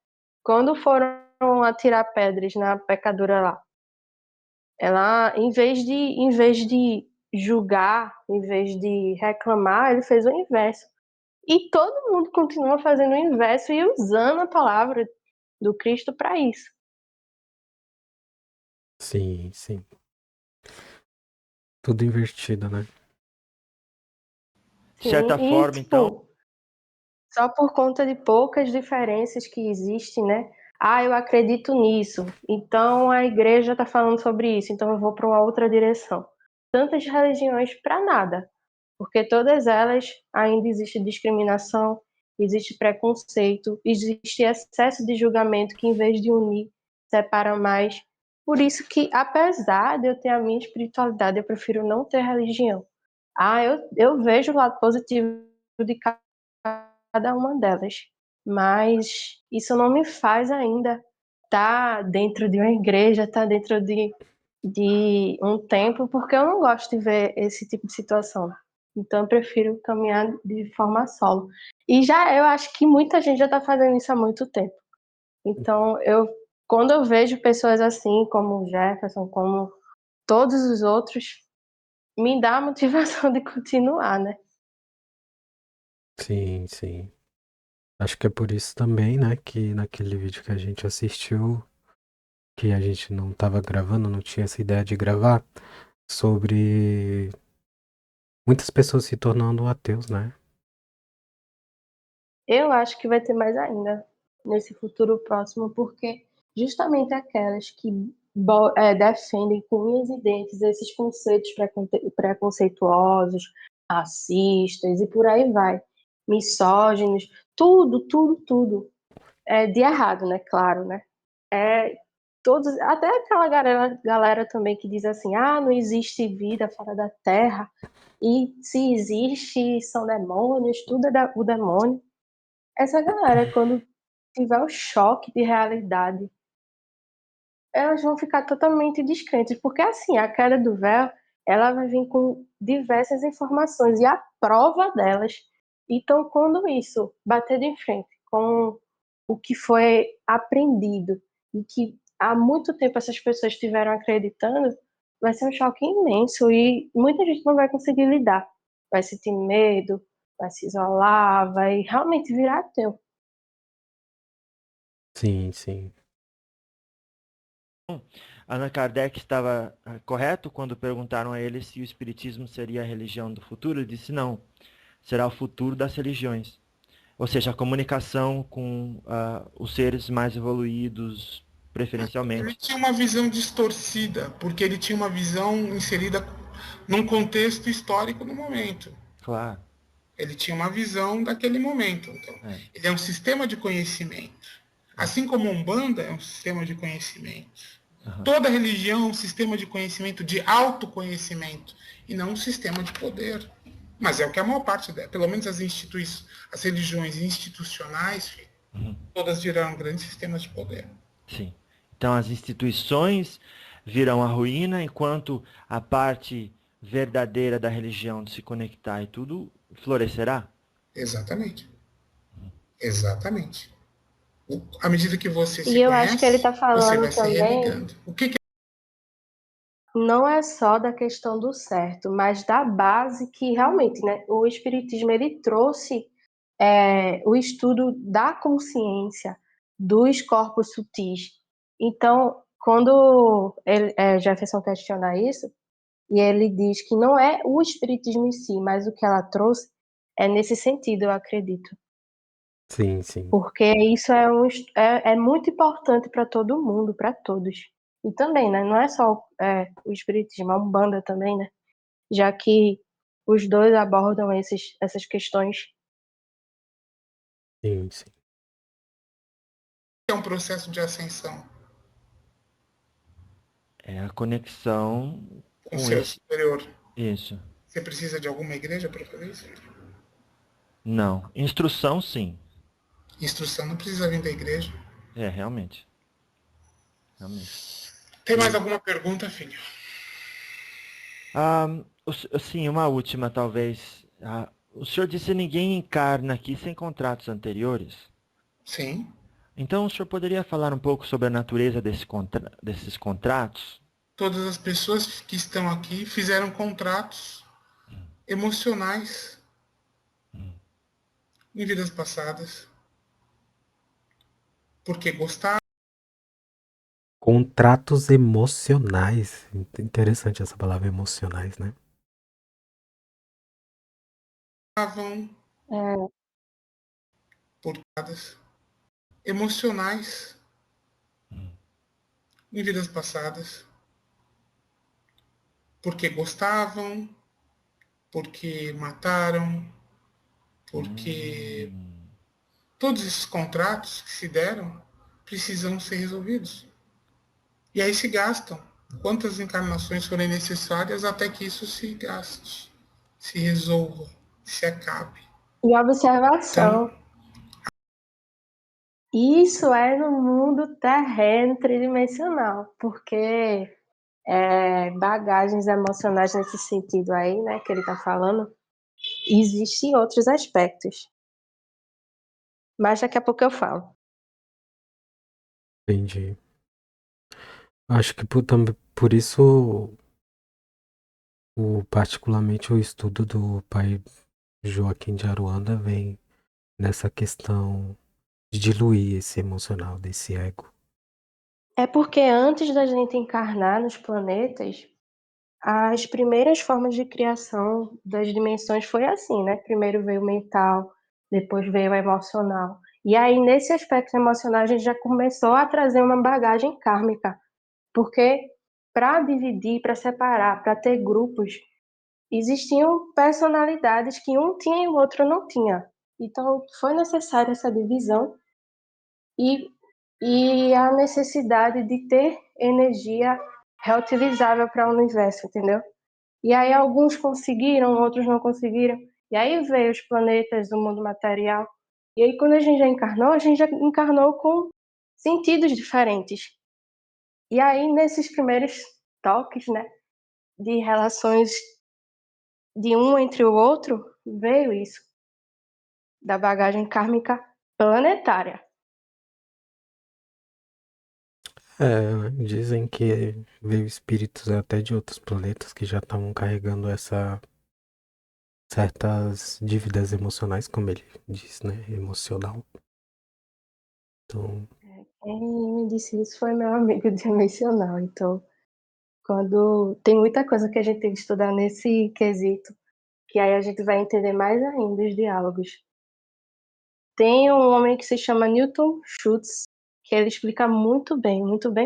Quando foram atirar pedras na pecadora lá, ela, em vez de julgar, em vez de reclamar, ele fez o inverso. E todo mundo continua fazendo o inverso e usando a palavra do Cristo para isso. Sim, sim. Tudo invertido, né? De certa forma, então. Só por conta de poucas diferenças que existem, né? Ah, eu acredito nisso, então a igreja está falando sobre isso, então eu vou para uma outra direção. Tantas religiões para nada, porque todas elas ainda existe discriminação, existe preconceito, existe excesso de julgamento que, em vez de unir, separa mais. Por isso que, apesar de eu ter a minha espiritualidade, eu prefiro não ter religião. Ah, eu vejo o lado positivo de cada uma delas, mas isso não me faz ainda estar dentro de uma igreja, estar dentro de um templo, porque eu não gosto de ver esse tipo de situação. Então eu prefiro caminhar de forma solo. E eu acho que muita gente já está fazendo isso há muito tempo. Então quando eu vejo pessoas assim, como o Jefferson, como todos os outros, me dá a motivação de continuar, né? Sim, sim. Acho que é por isso também, né, que naquele vídeo que a gente assistiu, que a gente não estava gravando, não tinha essa ideia de gravar, sobre muitas pessoas se tornando ateus, né? Eu acho que vai ter mais ainda nesse futuro próximo, porque justamente aquelas que defendem com unhas e dentes esses conceitos preconceituosos, racistas e por aí vai, misóginos, tudo de errado, né? Claro, né? Até aquela galera também que diz assim, não existe vida fora da Terra, e se existe, são demônios, tudo é o demônio. Essa galera, quando tiver o choque de realidade, elas vão ficar totalmente descrentes, porque assim, a queda do véu, ela vai vir com diversas informações e a prova delas. Então, quando isso bater de frente com o que foi aprendido e que há muito tempo essas pessoas estiveram acreditando, vai ser um choque imenso e muita gente não vai conseguir lidar. Vai sentir medo, vai se isolar, vai realmente virar ateu. Sim, sim. Allan Kardec estava correto quando perguntaram a ele se o Espiritismo seria a religião do futuro. Ele disse não, será o futuro das religiões. Ou seja, a comunicação com os seres mais evoluídos, Ele preferencialmente. tinha uma visão distorcida, porque ele tinha uma visão inserida num contexto histórico do momento. Claro. Ele tinha uma visão daquele momento. Então, É. ele é um sistema de conhecimento. Assim como a Umbanda é um sistema de conhecimento. Uhum. Toda religião é um sistema de conhecimento, de autoconhecimento, e não um sistema de poder. Mas é o que a maior parte dela, pelo menos as religiões institucionais, todas viraram grandes sistemas de poder. Sim. Então as instituições virão a ruína, enquanto a parte verdadeira da religião de se conectar e tudo florescerá? Exatamente. Exatamente. À medida que você E se eu acho que ele conhece, está você falando vai se também, religando. O que não é só da questão do certo, mas da base que realmente, né, o Espiritismo ele trouxe o estudo da consciência, dos corpos sutis. Então, quando Jefferson questiona isso, e ele diz que não é o Espiritismo em si, mas o que ela trouxe, é nesse sentido, eu acredito. Sim, sim. Porque isso é muito importante para todo mundo, para todos. E também, né? Não é só o Espiritismo, a Umbanda também, né? Já que os dois abordam essas questões. Sim, sim. é um processo de ascensão É a conexão com o com ser esse. superior? Isso. Você precisa de alguma igreja para fazer isso? Não. Instrução, sim. Instrução não precisa vir da igreja. É, realmente. Realmente. Tem mais E, alguma pergunta, filho? sim, uma última, talvez. O senhor disse que ninguém encarna aqui sem contratos anteriores. Sim. Então, o senhor poderia falar um pouco sobre a natureza desses contratos? Todas as pessoas que estão aqui fizeram contratos emocionais em vidas passadas, porque gostavam, Contratos emocionais. Interessante essa palavra emocionais, né? É, por emocionais em vidas passadas, porque gostavam, porque mataram, porque Hum, todos esses contratos que se deram precisam ser resolvidos. E aí se gastam quantas encarnações forem necessárias até que isso se gaste, se resolva, se acabe. e Então, observação. Isso é no mundo terreno tridimensional, porque bagagens emocionais nesse sentido aí, né, que ele está falando, existem outros aspectos. Mas daqui a pouco eu falo. Entendi. Acho que por isso, particularmente o estudo do pai Joaquim de Aruanda vem nessa questão de diluir esse emocional desse ego. É porque antes da gente encarnar nos planetas, as primeiras formas de criação das dimensões foi assim, né? Primeiro veio o mental, depois veio o emocional. E aí, nesse aspecto emocional, a gente já começou a trazer uma bagagem kármica. Porque para dividir, para separar, para ter grupos, existiam personalidades que um tinha e o outro não tinha. Então, foi necessária essa divisão e, e a necessidade de ter energia reutilizável para o universo, entendeu? E aí alguns conseguiram, outros não conseguiram. E aí veio os planetas, o mundo material. E aí quando a gente já encarnou com sentidos diferentes. E aí nesses primeiros toques, né, de relações de um entre o outro, veio isso, da bagagem kármica planetária. Dizem que veio espíritos até de outros planetas que já estavam carregando certas dívidas emocionais, como ele diz, né? Emocional. Então, Quem me disse isso foi meu amigo dimensional. Então, quando tem muita coisa que a gente tem que estudar nesse quesito, que aí a gente vai entender mais ainda os diálogos. Tem um homem que se chama Newton Schultz, que ele explica muito bem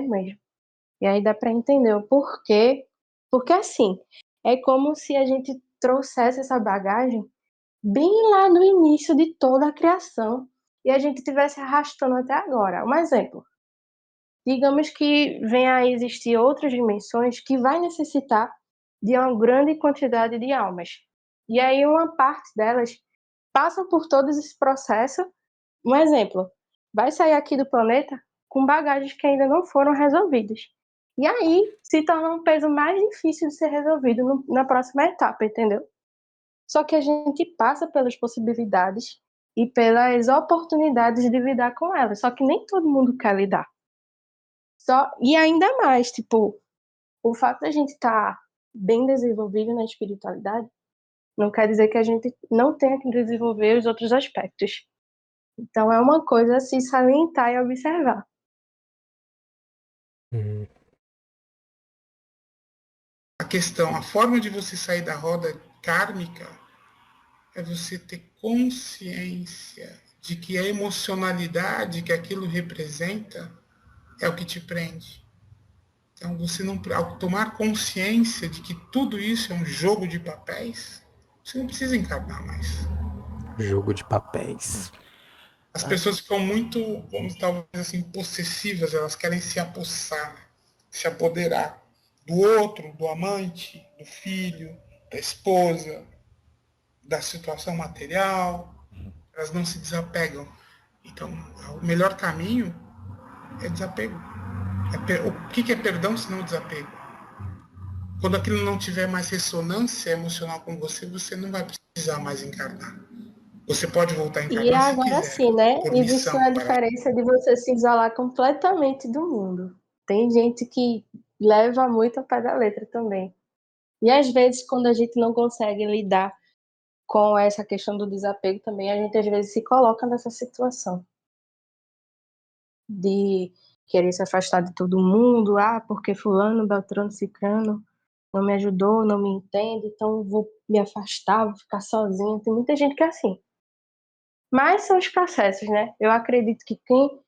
mesmo. E aí dá para entender o porquê. Porque assim, é como se a gente trouxesse essa bagagem bem lá no início de toda a criação e a gente estivesse arrastando até agora. Um exemplo. Digamos que venha a existir outras dimensões que vai necessitar de uma grande quantidade de almas. E aí uma parte delas passa por todo esse processo. Um exemplo, vai sair aqui do planeta com bagagens que ainda não foram resolvidas. E aí se torna um peso mais difícil de ser resolvido na próxima etapa, entendeu? Só que a gente passa pelas possibilidades e pelas oportunidades de lidar com elas. Só que nem todo mundo quer lidar. E ainda mais, tipo, o fato da gente estar bem desenvolvido na espiritualidade não quer dizer que a gente não tenha que desenvolver os outros aspectos. Então é uma coisa a se salientar e observar. hum, A questão, a forma de você sair da roda kármica é você ter consciência de que a emocionalidade que aquilo representa é o que te prende. Então, você não, ao tomar consciência de que tudo isso é um jogo de papéis, você não precisa encarnar mais. jogo de papéis. As pessoas ficam muito, vamos talvez assim, possessivas, elas querem se apossar, se apoderar do outro, do amante, do filho, da esposa, da situação material, elas não se desapegam. Então, o melhor caminho é desapego. O que é perdão se não desapego? Quando aquilo não tiver mais ressonância emocional com você, você não vai precisar mais encarnar. Você pode voltar a E encarnar se agora quiser, sim, né? por Existe missão. uma diferença de você se isolar completamente do mundo. Tem gente que leva muito a pé da letra também. E às vezes, quando a gente não consegue lidar com essa questão do desapego também, a gente às vezes se coloca nessa situação de querer se afastar de todo mundo, porque fulano, beltrano, cicrano não me ajudou, não me entende, então vou me afastar, vou ficar sozinha. Tem muita gente que é assim. Mas são os processos, né? Eu acredito que quem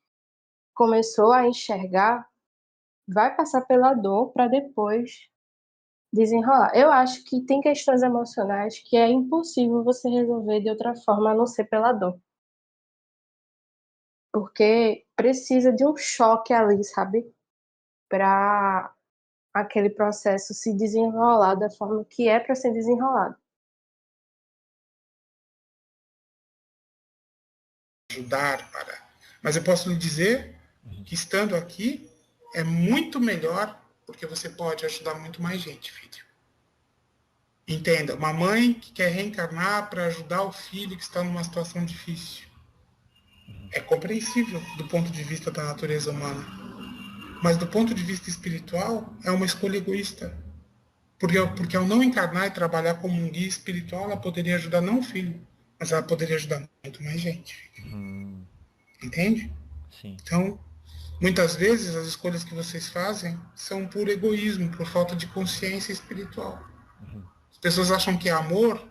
começou a enxergar vai passar pela dor para depois desenrolar. Eu acho que tem questões emocionais que é impossível você resolver de outra forma a não ser pela dor. Porque precisa de um choque ali, sabe? Para aquele processo se desenrolar da forma que é para ser desenrolado. Ajudar para. Mas eu posso lhe dizer que estando aqui é muito melhor, porque você pode ajudar muito mais gente, filho. Entenda, uma mãe que quer reencarnar para ajudar o filho que está numa situação difícil. É compreensível do ponto de vista da natureza humana. Mas do ponto de vista espiritual, é uma escolha egoísta. Porque ao não encarnar e trabalhar como um guia espiritual, ela poderia ajudar não o filho, mas ela poderia ajudar muito mais gente. Entende? Sim. Então, muitas vezes as escolhas que vocês fazem são por egoísmo, por falta de consciência espiritual. As pessoas acham que amor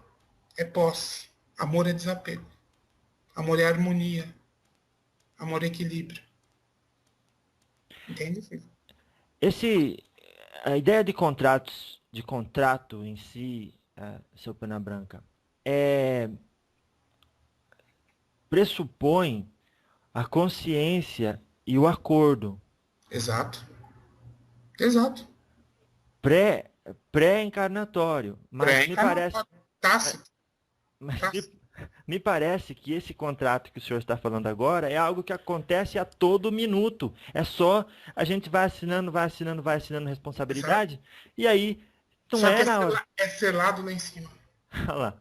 é posse, amor é desapego, amor é harmonia, amor é equilíbrio. Entende, filho? A ideia de contrato em si, seu Pena Branca, pressupõe a consciência e o acordo Exato. Exato. pré, pré-encarnatório, mas me parece, Pré-encarnatório. Tácito. mas Tácito. me parece que esse contrato que o senhor está falando agora é algo que acontece a todo minuto. É só a gente vai assinando Exato. responsabilidade, e aí não Só que é na hora. é selado lá em cima. Olha lá.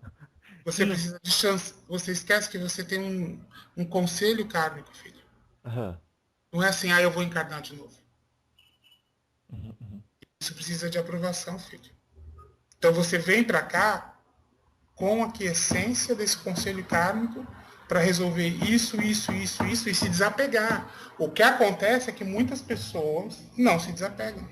Você precisa de chance. Você esquece que você tem um conselho kármico, filho. Aham. Não é assim, eu vou encarnar de novo. Isso precisa de aprovação, filho. Então você vem para cá com a quiescência desse conselho kármico para resolver isso e se desapegar. O que acontece é que muitas pessoas não se desapegam.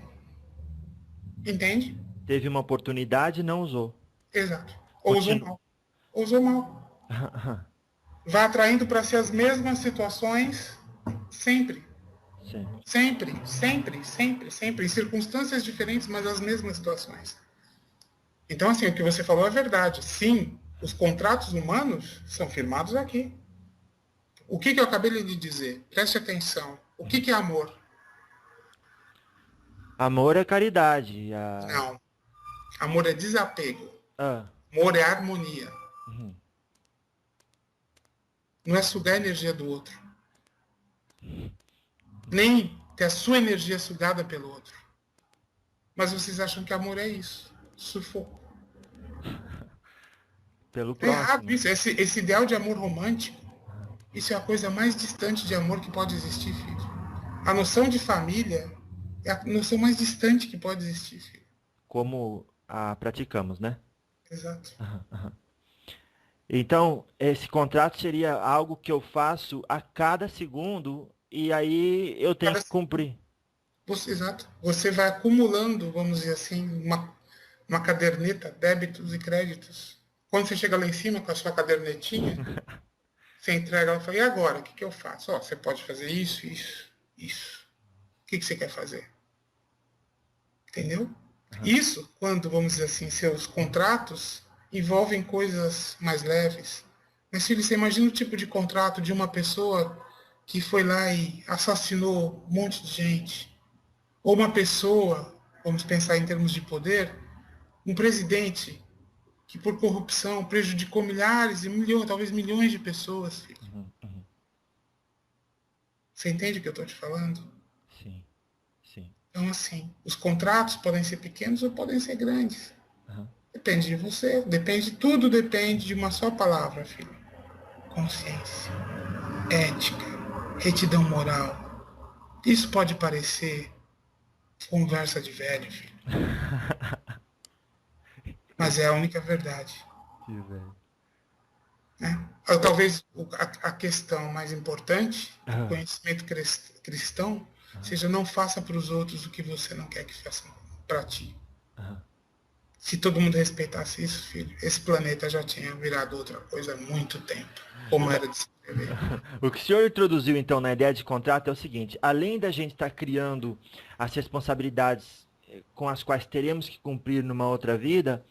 Entende? Teve uma oportunidade e não usou. Exato. Ou usou Continua. mal. Ou usou mal. Vai atraindo para si as mesmas situações sempre. Sempre. Em circunstâncias diferentes, mas as mesmas situações. Então, assim, o que você falou é verdade. Sim, os contratos humanos são firmados aqui. O que eu acabei de dizer? Preste atenção. O que é amor? Amor é caridade. Não. Amor é desapego. Ah. Amor é harmonia. Não é sugar a energia do outro. Nem ter a sua energia sugada pelo outro. Mas vocês acham que amor é isso? Sufoco. Pelo É próximo. errado isso. Esse ideal de amor romântico, isso é a coisa mais distante de amor que pode existir, filho. A noção de família é a noção mais distante que pode existir, filho. Como a praticamos, né? Exato. Então, esse contrato seria algo que eu faço a cada segundo e aí eu tenho que cumprir. Exato. Você vai acumulando, vamos dizer assim, uma caderneta, débitos e créditos. Quando você chega lá em cima com a sua cadernetinha, você entrega ela e fala, e agora? O que eu faço? Ó, você pode fazer isso. O que você quer fazer? Entendeu? Isso, quando, vamos dizer assim, seus contratos envolvem coisas mais leves. Mas, filho, você imagina o tipo de contrato de uma pessoa que foi lá e assassinou um monte de gente. Ou uma pessoa, vamos pensar em termos de poder, um presidente que por corrupção prejudicou milhares e milhões, talvez milhões de pessoas, filho. Você entende o que eu estou te falando? Sim. Então, assim, os contratos podem ser pequenos ou podem ser grandes. Depende de você, tudo depende de uma só palavra, filho. Consciência, ética, retidão moral. Isso pode parecer conversa de velho, filho. Mas é a única verdade. Que velho. Talvez a questão mais importante do conhecimento cristão seja não faça para os outros o que você não quer que façam para ti. Se todo mundo respeitasse isso, filho, esse planeta já tinha virado outra coisa há muito tempo, como era de se prever. O que o senhor introduziu, então, na ideia de contrato é o seguinte, além da gente estar criando as responsabilidades com as quais teremos que cumprir numa outra vida,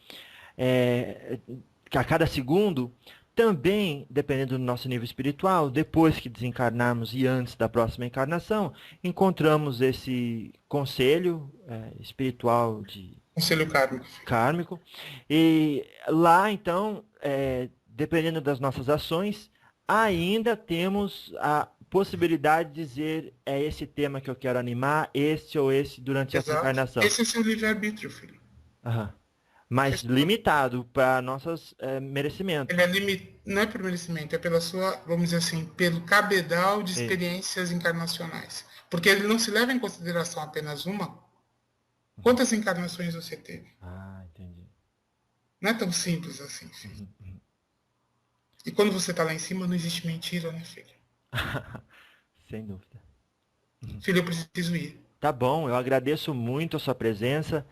a cada segundo, também, dependendo do nosso nível espiritual, depois que desencarnarmos e antes da próxima encarnação, encontramos esse conselho espiritual de Conselho kármico. E lá, então, dependendo das nossas ações, ainda temos a possibilidade de dizer é esse tema que eu quero animar, esse ou esse durante essa encarnação. Esse é o seu livre-arbítrio, filho. Mas limitado para nossos merecimentos. Ele não é por merecimento, é pela sua, vamos dizer assim, pelo cabedal de experiências encarnacionais. Porque ele não se leva em consideração apenas uma. Quantas encarnações você teve? Entendi. Não é tão simples assim, filho. E quando você está lá em cima, não existe mentira, né, filho? Sem dúvida. Filho, eu preciso ir. Tá bom, eu agradeço muito a sua presença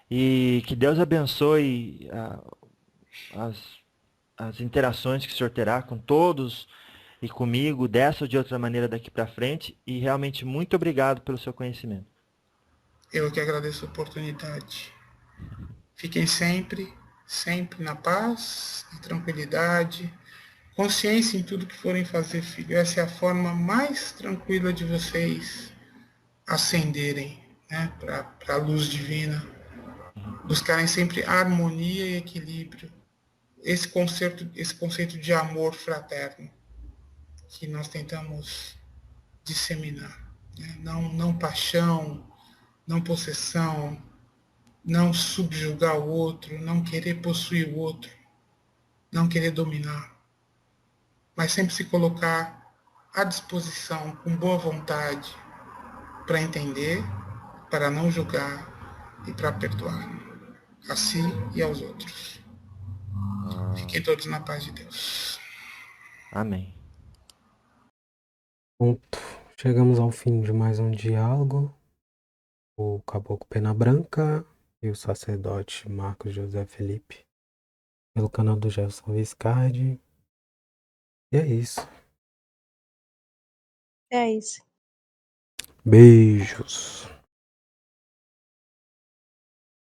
e que Deus abençoe as interações que o senhor terá com todos e comigo, dessa ou de outra maneira daqui para frente, e realmente muito obrigado pelo seu conhecimento. Eu que agradeço a oportunidade. Fiquem sempre na paz, na tranquilidade, consciência em tudo que forem fazer, filho. Essa é a forma mais tranquila de vocês ascenderem, né, para a luz divina. Buscarem sempre harmonia e equilíbrio. Esse conceito de amor fraterno que nós tentamos disseminar. Né? Não paixão, não possessão, não subjugar o outro, não querer possuir o outro, não querer dominar, mas sempre se colocar à disposição, com boa vontade, para entender, para não julgar e para perdoar a si e aos outros. Fiquem todos na paz de Deus. Amém. Pronto. Chegamos ao fim de mais um diálogo. O Caboclo Pena Branca e o sacerdote Marcos José Felipe, pelo canal do Gerson Viscardi. E é isso. É isso. Beijos.